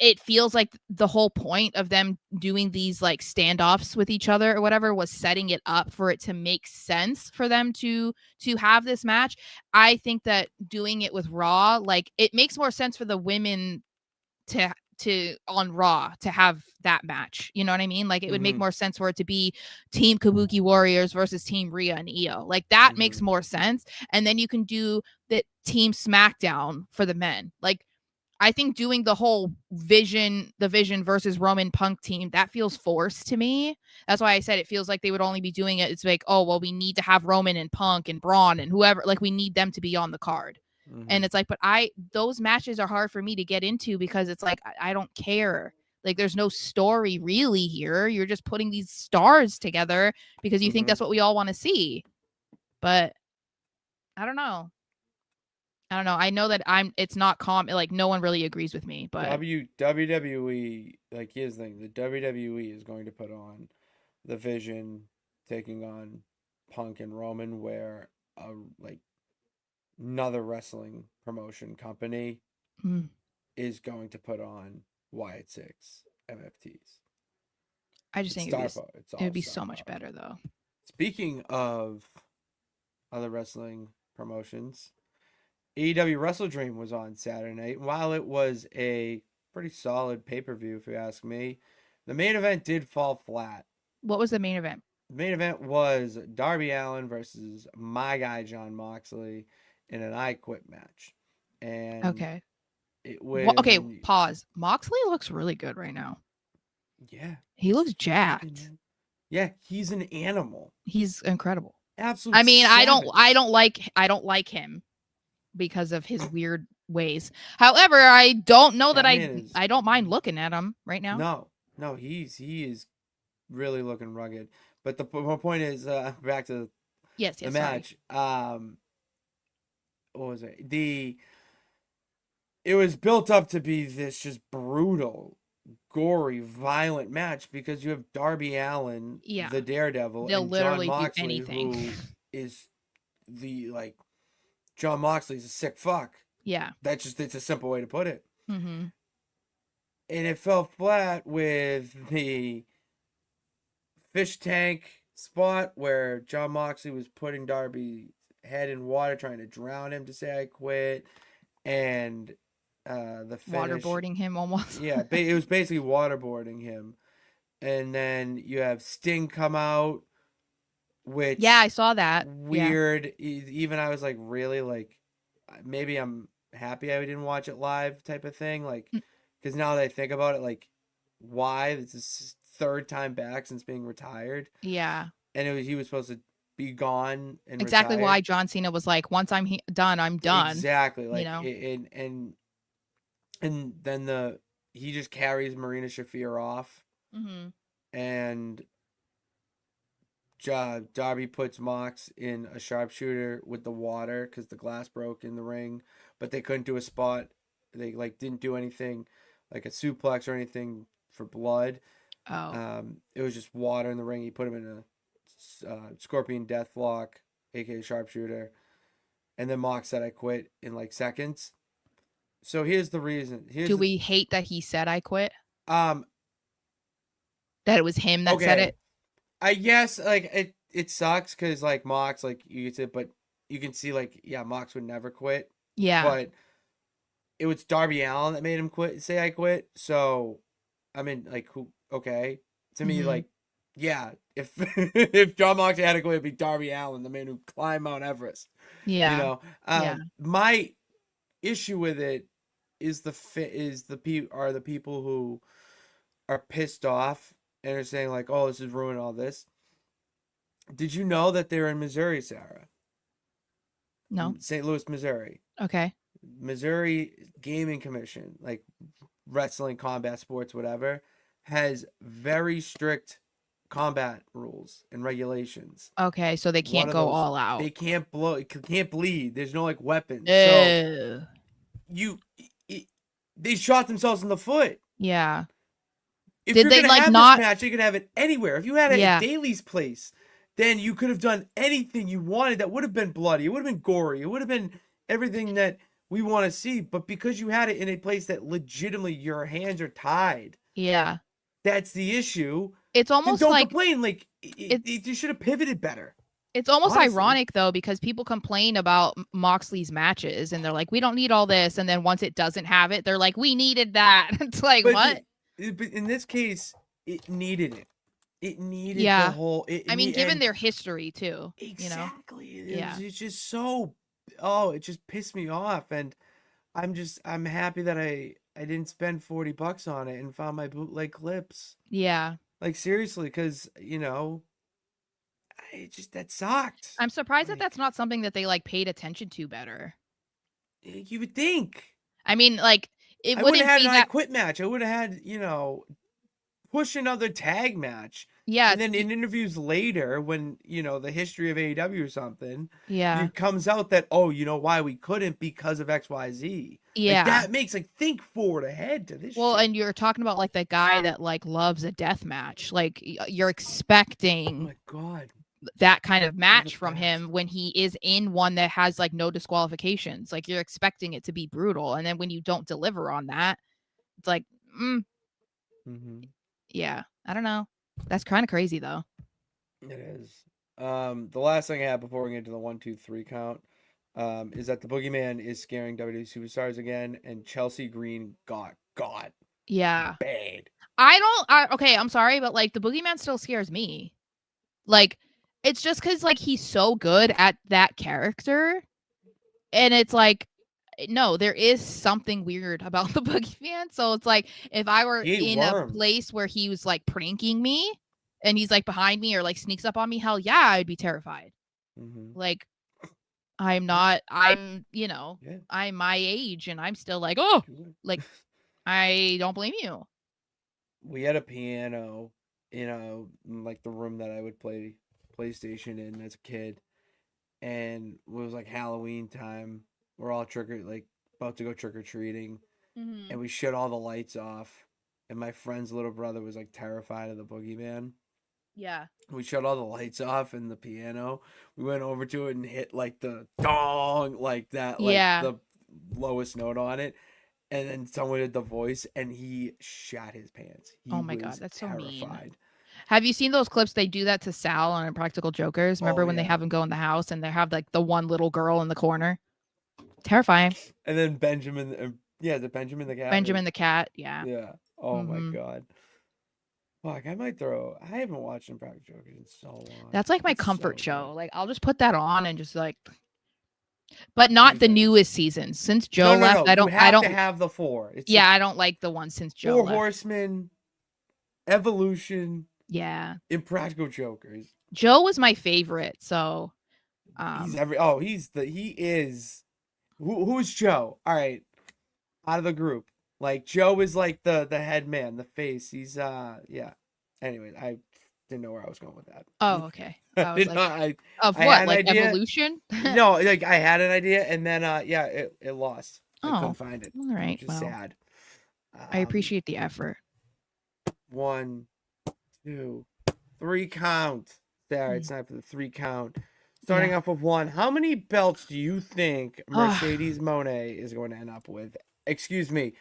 it feels like the whole point of them doing these like standoffs with each other or whatever was setting it up for it to make sense for them to have this match. I think that doing it with Raw, like it makes more sense for the women to on Raw to have that match. You know what I mean? Like it would make Mhm. more sense for it to be Team Kabuki Warriors versus Team Rhea and Io. Like that makes Mhm. more sense. And then you can do the Team SmackDown for the men. Like I think doing the whole the Vision versus Roman Punk team, that feels forced to me. That's why I said it feels like they would only be doing it. It's like, oh, well, we need to have Roman and Punk and Braun and whoever. Like, we need them to be on the card. And Mhm. it's like, but those matches are hard for me to get into because it's like, I don't care. Like, there's no story really here. You're just putting these stars together because you think Mhm. that's what we all want to see. But I don't know. I don't know. I know that it's not like no one really agrees with me, but WWE, like here's the thing, the WWE is going to put on the Vision taking on Punk and Roman, where like another wrestling promotion company mm, is going to put on Wyatt Six MFTs. I just It's think star power. It's it all would be star so much power. better though. Speaking of other wrestling promotions, AEW Wrestle Dream was on Saturday night. And while it was a pretty solid pay-per-view, if you ask me, the main event did fall flat. What was the main event? The main event was Darby Allin versus my guy Jon Moxley in an I Quit match. And Okay. it Okay, pause. Moxley looks really good right now. Yeah. He looks jacked. Yeah, he's an animal. He's incredible. Absolutely. I mean, savage. I don't like him because of his weird ways. However, I don't know that I don't mind looking at him right now. No, he is really looking rugged. But the point is, back to the match. Sorry. What was it? It was built up to be this just brutal, gory, violent match because you have Darby Allin, the Daredevil, They'll and literally Jon Moxley, do anything. who is Jon Moxley's a sick fuck. Yeah. It's a simple way to put it. Mm-hmm. And it fell flat with the fish tank spot where Jon Moxley was putting Darby's head in water, trying to drown him to say I quit, and the finish, waterboarding him almost. Yeah, it was basically waterboarding him. And then you have Sting come out, which I saw that. Weird. Yeah. Even I was like, really, like, maybe I'm happy I didn't watch it live, type of thing. Like, because now that I think about it, like, why? This is his third time back since being retired. Yeah. And he was supposed to be gone and exactly retired. Why John Cena was like, once I'm done, I'm done. Exactly. Like, and then he just carries Marina Shafir off. Mm-hmm. And Darby puts Mox in a sharpshooter with the water because the glass broke in the ring, but they couldn't do a spot. They didn't do anything like a suplex or anything for blood. Oh. It was just water in the ring. He put him in a scorpion deathlock, aka sharpshooter, and then Mox said I quit in like seconds. So here's the reason. Do we hate that he said I quit? That it was him that said it? I guess like it sucks because like Mox, like you could say, but you can see like, yeah, Mox would never quit. Yeah. But it was Darby Allin that made him say I quit. So I mean, like, who? Okay, to me, like, yeah, if if Jon Moxley had to quit, it'd be Darby Allin, the man who climbed Mount Everest. Yeah. You know. My issue with it is the people who are pissed off and are saying like, oh, this is ruining all this. Did you know that they're in Missouri, Sarah? No. St. Louis, Missouri. Okay. Missouri Gaming Commission, like wrestling, combat sports, whatever, has very strict combat rules and regulations. Okay, so they can't go all out. They can't bleed. There's no like weapons. So they shot themselves in the foot. Yeah. If you're gonna have this match, you could have it anywhere. If you had it at Daly's place, then you could have done anything you wanted that would have been bloody. It would have been gory. It would have been everything that we want to see. But because you had it in a place that legitimately your hands are tied. Yeah. That's the issue. It's almost don't like complain. Like you should have pivoted better. It's almost ironic though, because people complain about Moxley's matches and they're like, we don't need all this. And then once it doesn't have it, they're like, we needed that. It's like, what? But in this case, it needed it. It needed the whole. Given their history too. Exactly. You know? It's just so. Oh, it just pissed me off, and I'm happy that I didn't spend $40 on it and found my bootleg clips. Yeah. Like seriously, because that sucked. I'm surprised that that's not something that they like paid attention to better. You would think. I mean, like it I wouldn't have be had that I quit match. I would have had push another tag match. Yeah. And then in interviews later, when the history of AEW or something, it comes out that why we couldn't because of XYZ. Yeah. Like, that makes think forward ahead to this. Well, shit. and you're talking about like the guy that like loves a death match. Like you're expecting. Oh my God. That kind of match from him when he is in one that has like no disqualifications. Like you're expecting it to be brutal, and then when you don't deliver on that, it's like, yeah, I don't know. That's kind of crazy though. It is. The last thing I have before we get to the 1, 2, 3 count, is that the Boogeyman is scaring WWE superstars again, and Chelsea Green got Yeah. bad. Okay, I'm sorry, but like the Boogeyman still scares me. Like, it's just because like he's so good at that character, and it's like, no, there is something weird about the Boogeyman. So it's like if I were He ate in worms. a place where he was like pranking me, and he's like behind me or like sneaks up on me, hell yeah, I'd be terrified. Like, I'm not. I'm I'm my age, and I'm still like, oh, like I don't blame you. We had a piano, in like the room that I would play PlayStation in as a kid, and it was like Halloween time. We're all about to go trick or treating, and we shut all the lights off. And my friend's little brother was like terrified of the Boogeyman. Yeah. We shut all the lights off in the piano. We went over to it and hit like the dong, like that, like the lowest note on it. And then someone did the voice, and he shat his pants. Oh my God, that's terrified. so mean. Have you seen those clips? They do that to Sal on Impractical Jokers. Remember when they have him go in the house and they have like the one little girl in the corner? Terrifying. And then Benjamin, the Benjamin the cat. Benjamin the cat, yeah. Yeah. Oh my God. Fuck, I haven't watched Impractical Jokers in so long. That's like my comfort show. Like, I'll just put that on and just like, but not the newest season. Since Joe left, I don't have to have the 4. I don't like the one since Joe 4 left. Horsemen, Evolution. Yeah. Impractical Jokers. Joe was my favorite, so he is who's Joe? All right. Out of the group. Like Joe is like the head man, the face. He's yeah. Anyway, I didn't know where I was going with that. Oh, okay. I was like, of I what? Like Evolution? No, like I had an idea, and then it lost. I couldn't find it. All right. Which is sad. I appreciate the effort. 1, 2, 3 count. Sarah, it's time for the 3 count. Starting off with 1. How many belts do you think Mercedes Moné is going to end up with? Excuse me,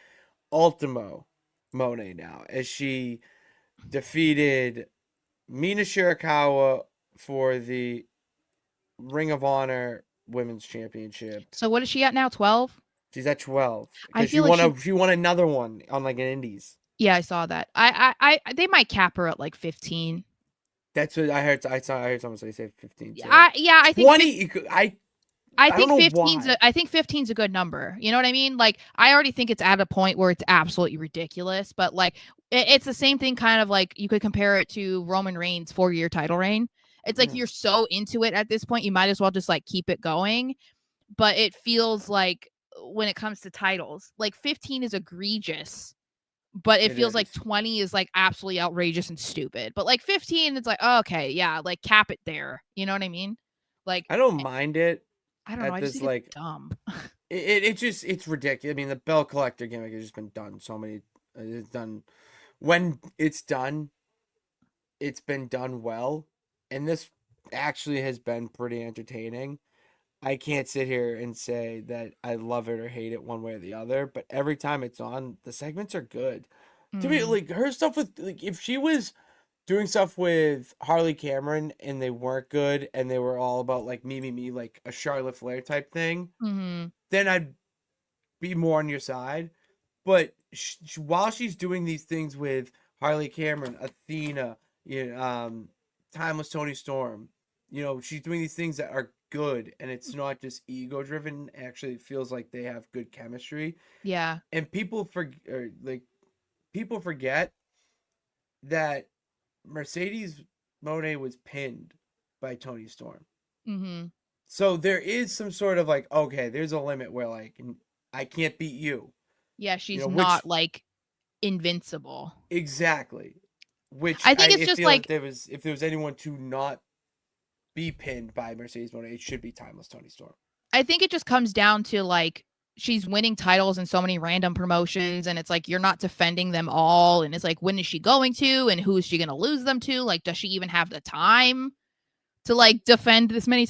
Ultimo Moné now, as she defeated Mina Shirakawa for the Ring of Honor Women's Championship. So what is she at now? 12? She's at 12. I feel she won another one on like an Indies. Yeah, I saw that. I they might cap her at like 15. That's what I heard. I heard someone say 15. Too. I think 20. I think 15's I think 15's a good number. You know what I mean? Like, I already think it's at a point where it's absolutely ridiculous, but like it's the same thing, kind of like you could compare it to Roman Reigns' 4-year title reign. It's like you're so into it at this point, you might as well just like keep it going. But it feels like when it comes to titles, like 15 is egregious, but it feels like 20 is like absolutely outrageous and stupid. But like 15, it's like, oh, okay, yeah, like cap it there. You know what I mean? Like, I don't mind it. I don't know. I just think it's dumb. It's ridiculous. I mean, the belt collector gimmick has just been done so many. It's done when it's done. It's been done well, and this actually has been pretty entertaining. I can't sit here and say that I love it or hate it one way or the other, but every time it's on, the segments are good. To me, like her stuff with like if she was doing stuff with Harley Cameron and they weren't good and they were all about like me, like a Charlotte Flair type thing, then I'd be more on your side. But while she's doing these things with Harley Cameron, Athena, Timeless Tony Storm, she's doing these things that are good, and it's not just ego driven. Actually, it feels like they have good chemistry. Yeah. And people forget that Mercedes Moné was pinned by Tony Storm. So there is some sort of like, okay, there's a limit where like I can't beat you. Yeah, she's not like invincible. Exactly. Which I think it's just like if there was anyone to not be pinned by Mercedes Moné, it should be Timeless Tony Storm. I think it just comes down to like she's winning titles in so many random promotions, and it's like you're not defending them all, and it's like, when is she going to, and who is she going to lose them to? Like, does she even have the time to like defend this many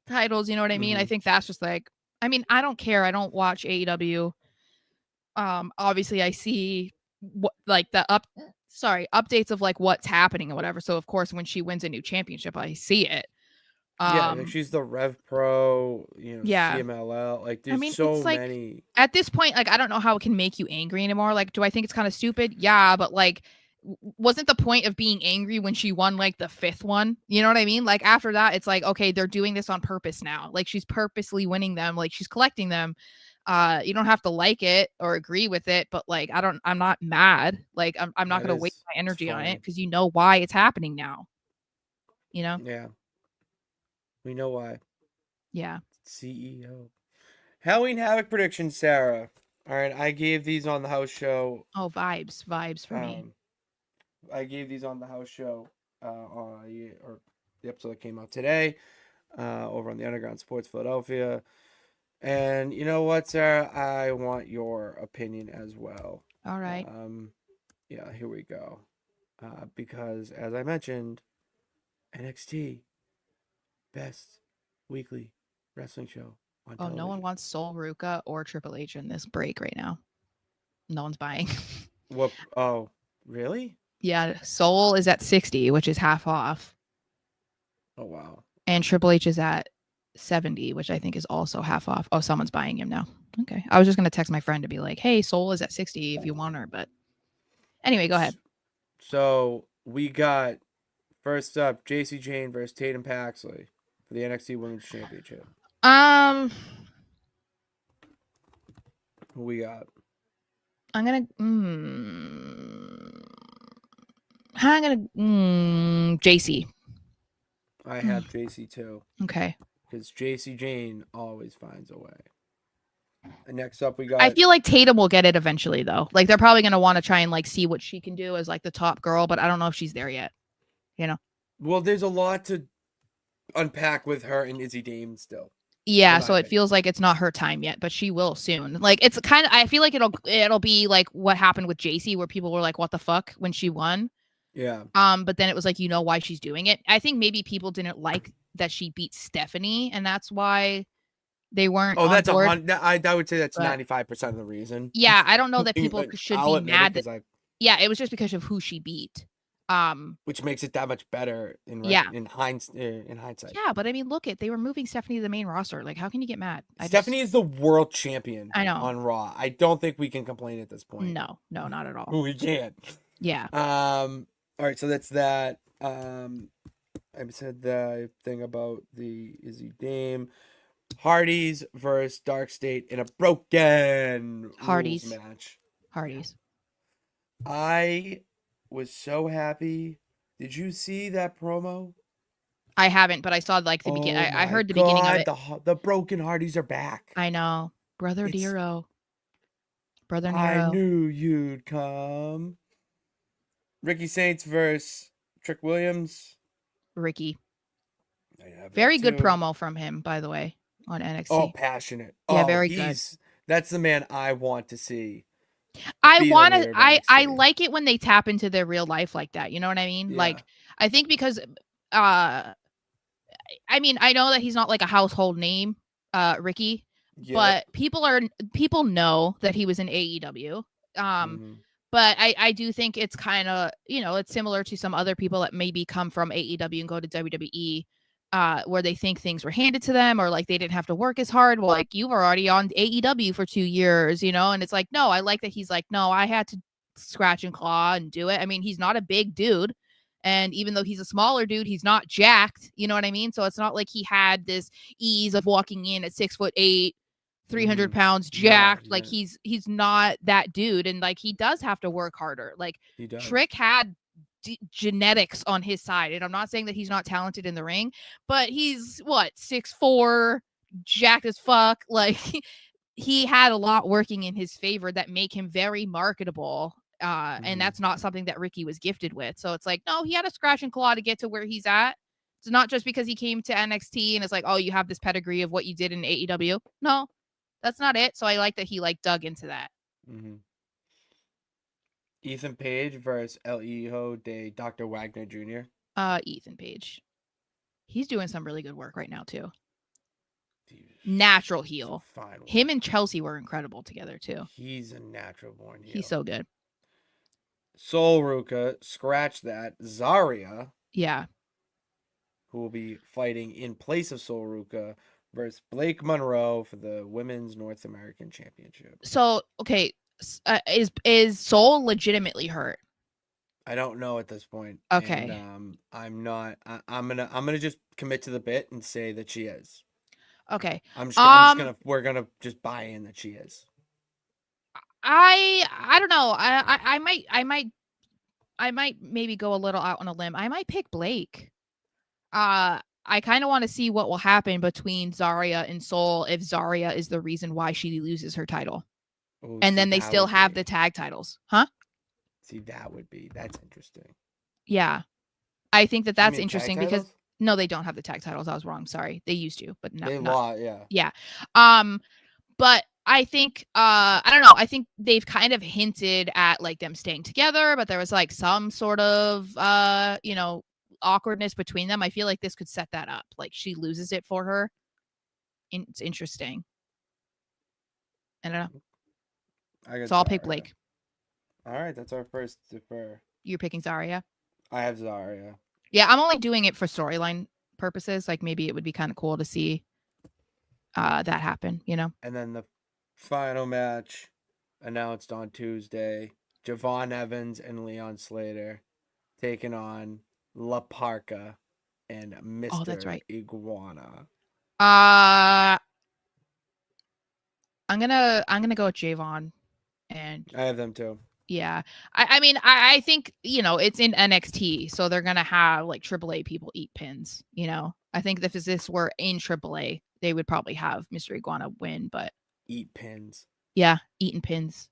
titles? You know what I mean? I think that's just like, I mean, I don't care. I don't watch AEW. Obviously I see like the updates of like what's happening and whatever. So of course, when she wins a new championship, I see it. Yeah, like she's the Rev Pro, Yeah. CMLL. Like, I there's mean, so it's like many. at this point, like, I don't know how it can make you angry anymore. Like, do I think it's kind of stupid? Yeah, but like, wasn't the point of being angry when she won like the 5th one? You know what I mean? Like, after that, it's like, okay, they're doing this on purpose now. Like, she's purposely winning them. Like, she's collecting them. You don't have to like it or agree with it, but like, I'm not mad. Like, I'm not That going to waste is, my it's energy on it funny. because you know why it's happening now. You know? Yeah, we know why. Yeah. CEO. Halloween Havoc predictions, Sarah. All right, I gave these on the house show. Oh, vibes for me. I gave these on the house show, or the episode that came out today, over on the Underground Sports Philadelphia. And you know what, Sarah? I want your opinion as well. All right. Yeah, here we go. Because as I mentioned, NXT, best weekly wrestling show on Oh, television. no one wants Sol Ruka or Triple H in this break right now. No one's buying. What? Oh, really? Yeah, Sol is at 60, which is half off. Oh, wow. And Triple H is at 70, which I think is also half off. Oh, someone's buying him now. Okay. I was just going to text my friend to be like, hey, Sol is at 60 if you want her. But anyway, go ahead. So we got, first up, JC Jane versus Tatum Paxley for the NXT Women's Championship. Who we got? I'm gonna JC. I have JC too. Okay. Because JC Jane always finds a way. And next up, we got. I feel like Tatum will get it eventually, though. Like they're probably gonna want to try and like see what she can do as like the top girl, but I don't know if she's there yet. You know. Well, there's a lot to unpack with her and Izzy Dame still. Yeah, so it feels like it's not her time yet, but she will soon. Like it's kind of, I feel like it'll be like what happened with JC, where people were like, "What the fuck?" when she won. Yeah. But then it was like, you know why she's doing it. I think maybe people didn't like that she beat Stephanie, and that's why they weren't. Oh, on that's board. I would say that's But 95% of the reason. yeah, I don't know that people should I'll be admit mad. it, Yeah, it was just because of who she beat. Which makes it that much better in hindsight. Yeah, but I mean, look they were moving Stephanie to the main roster. Like, how can you get mad? Stephanie is the world champion. I know. On Raw. I don't think we can complain at this point. No, not at all. We can't. Yeah. All right, so that's that. I said the thing about the Izzy Dame. Hardys versus Dark State in a broken rules match. Hardys. I was so happy. Did you see that promo? I haven't, but I saw like the beginning. I heard the beginning of it. The broken Hardys are back. I know. Brother Nero. I knew you'd come. Ricky Saints versus Trick Williams. Ricky. Very good promo from him, by the way, on NXT. Oh, passionate. Yeah, very good. That's the man I want to see. I like it when they tap into their real life like that. You know what I mean? Yeah. Like, I think because, I mean, I know that he's not like a household name, Ricky, but people know that he was in AEW. But I do think it's kind of, it's similar to some other people that maybe come from AEW and go to WWE, where they think things were handed to them or like they didn't have to work as hard. Well, like you were already on AEW for 2 years, and it's like, no, I like that he's like, no, I had to scratch and claw and do it. I mean, he's not a big dude. And even though he's a smaller dude, he's not jacked. You know what I mean? So it's not like he had this ease of walking in at 6'8", 300 pounds, jacked. Like he's not that dude. And like, he does have to work harder. Like Trick had genetics on his side. And I'm not saying that he's not talented in the ring, but he's 6'4", jacked as fuck. Like he had a lot working in his favor that make him very marketable. And that's not something that Ricky was gifted with. So it's like, no, he had a scratch and claw to get to where he's at. It's not just because he came to NXT and it's like, oh, you have this pedigree of what you did in AEW. No, that's not it. So I like that he dug into that. Ethan Page versus El Hijo de Dr. Wagner Jr. Ethan Page. He's doing some really good work right now too. Natural heel. Him and Chelsea were incredible together too. He's a natural born heel. He's so good. Sol Ruka, scratch that. Zarya. Yeah. who will be fighting in place of Sol Ruca versus Blake Monroe for the Women's North American Championship. So, okay, is Soul legitimately hurt? I don't know at this point. Okay. And I'm not. I'm gonna just commit to the bit and say that she is. Okay. I'm just gonna. We're gonna just buy in that she is. I don't know. I might maybe go a little out on a limb. I might pick Blake. I kind of want to see what will happen between Zarya and Soul if Zarya is the reason why she loses her title. Ooh, And see, then they that still would have be- the tag titles. Huh? See, that's interesting. Yeah. I think that You that's mean tag interesting because titles? no, they don't have the tag titles. I was wrong. Sorry. They used to, but They not. lost, yeah. Yeah. But I think I don't know. I think they've kind of hinted at like them staying together, but there was like some sort of awkwardness between them. I feel like this could set that up. Like she loses it for her. It's interesting. I don't know. So I'll pick Blake. All right, that's our first defer. You're picking Zarya? I have Zarya. Yeah, I'm only doing it for storyline purposes. Like maybe it would be kind of cool to see that happen, And then the final match announced on Tuesday: Javon Evans and Leon Slater taking on La Parca and Mr. Oh, that's right. Iguana. I'm gonna go with Javon, and I have them too. yeah, I mean I think it's in NXT, so they're gonna have like AAA people eat pins. I think if this were in AAA, they would probably have Mr. Iguana win, but Eat pins. yeah, eating pins.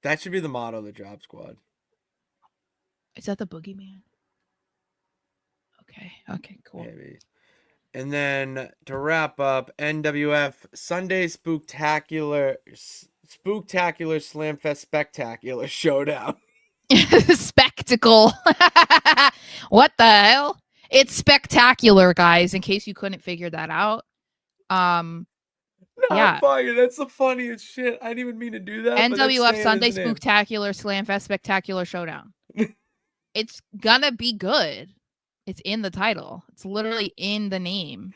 That should be the motto of the Drop Squad. Is that the Boogeyman? Okay, cool. Maybe. And then to wrap up, NWF Sunday Spooktacular Slamfest Spectacular Showdown. Spectacle. What the hell? It's spectacular, guys, in case you couldn't figure that out. Yeah. Fire. That's the funniest shit. I didn't even mean to do that. NWF Sunday Spooktacular Slamfest Spectacular Showdown. It's gonna be good. It's in the title. It's literally in the name.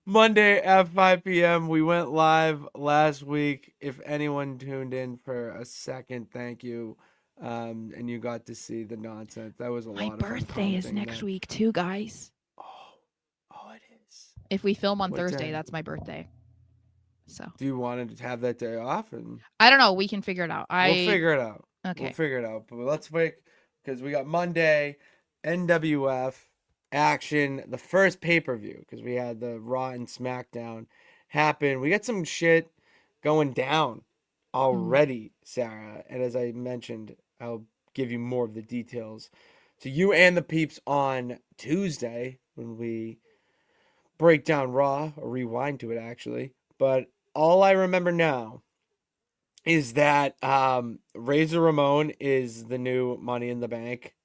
Monday at 5 p.m. We went live last week. If anyone tuned in for a second, thank you. And you got to see the nonsense. That was a lot of fun. My birthday is next week too, guys. Oh, it is. If we film on What Thursday, day? that's my birthday. So Do you want to have that day off? And I don't know. We can figure it out. we'll figure it out. Okay. We'll figure it out. But let's wait because we got Monday, NWF action, the first pay-per-view because we had the Raw and SmackDown happen. We got some shit going down already, Sarah. And as I mentioned, I'll give you more of the details to you and the peeps on Tuesday when we break down Raw or rewind to it actually. But all I remember now is that Razor Ramon is the new Money in the Bank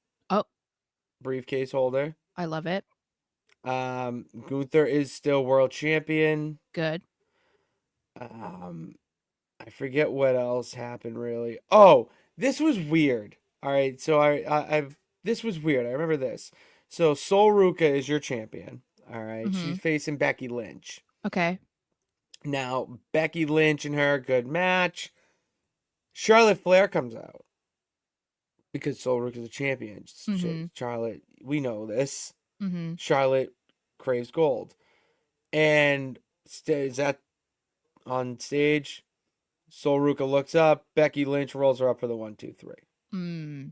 briefcase holder. I love it. Gunther is still world champion. Good. I forget what else happened really. Oh, this was weird. All right, so this was weird. I remember this. So Sol Ruca is your champion. All right, she's facing Becky Lynch. Okay. Now Becky Lynch and her good match. Charlotte Flair comes out because Sol Ruca is a champion. Charlotte, we know this. Charlotte craves gold, and is that on stage? Sol Ruca looks up. Becky Lynch rolls her up for the 1, 2, 3.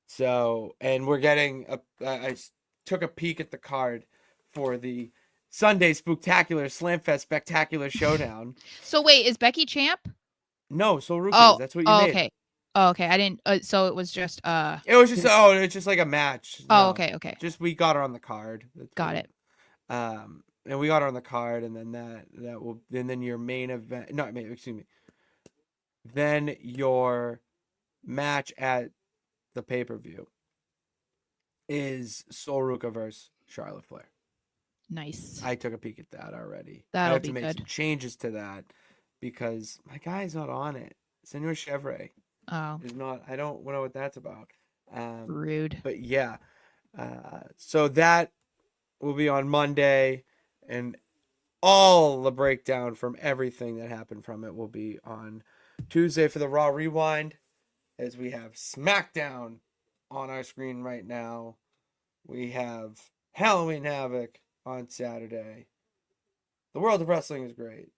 So, and we're getting I took a peek at the card for the Sunday Spooktacular Slamfest Spectacular Showdown. So wait, is Becky champ? No, Sol Ruca. That's what you made. Okay. Oh, okay. I didn't. So it was just. It was just. Oh, it's just like a match. No. Oh, okay. Just we got her on the card. Got it. And we got her on the card, and then that will. And then your main event. No, excuse me. Then your match at the pay-per-view is Sol Ruca versus Charlotte Flair. Nice. I took a peek at that already. That'll I have be to make good. some changes to that because my guy's not on it. Senor Chevre is not. I don't know what that's about. Rude. But yeah, So that will be on Monday, and all the breakdown from everything that happened from it will be on Tuesday for the Raw Rewind, as we have SmackDown on our screen right now. We have Halloween Havoc on Saturday. The world of wrestling is great.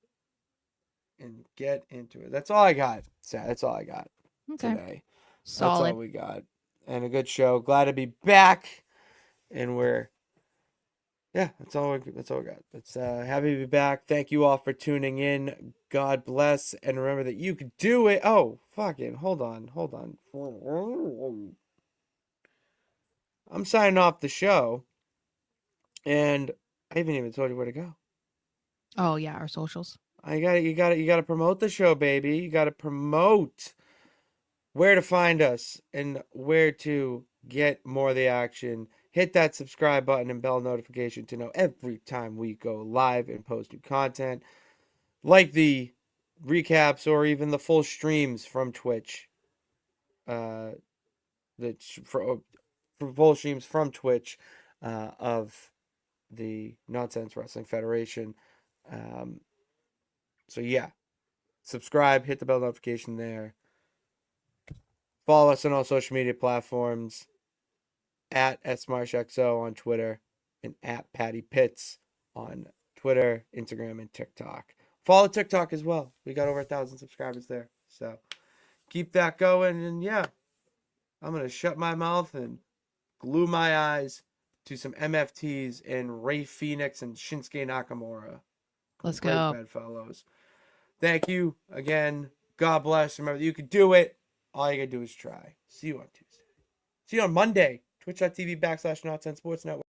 And get into it. That's all I got. That's all I got today. Solid. That's all we got. And a good show. Glad to be back. And that's all we got. It's happy to be back. Thank you all for tuning in. God bless. And remember that you can do it. Oh, fucking hold on. I'm signing off the show. And I haven't even told you where to go. Oh yeah, our socials. You gotta promote the show, baby. You gotta promote where to find us and where to get more of the action. Hit that subscribe button and bell notification to know every time we go live and post new content, like the recaps or even the full streams from Twitch. For full streams from Twitch of the Nonsense Wrestling Federation. So yeah, subscribe, hit the bell notification there. Follow us on all social media platforms at SMarshXO on Twitter and at Patty Pitts on Twitter, Instagram, and TikTok. Follow TikTok as well. We got over 1,000 subscribers there. So keep that going. And yeah, I'm going to shut my mouth and glue my eyes to some MFTs and Ray Phoenix and Shinsuke Nakamura. Let's go. Bedfellows. Thank you again. God bless. Remember, you can do it. All you gotta do is try. See you on Tuesday. See you on Monday. Twitch.tv/Nonsense Sports Network.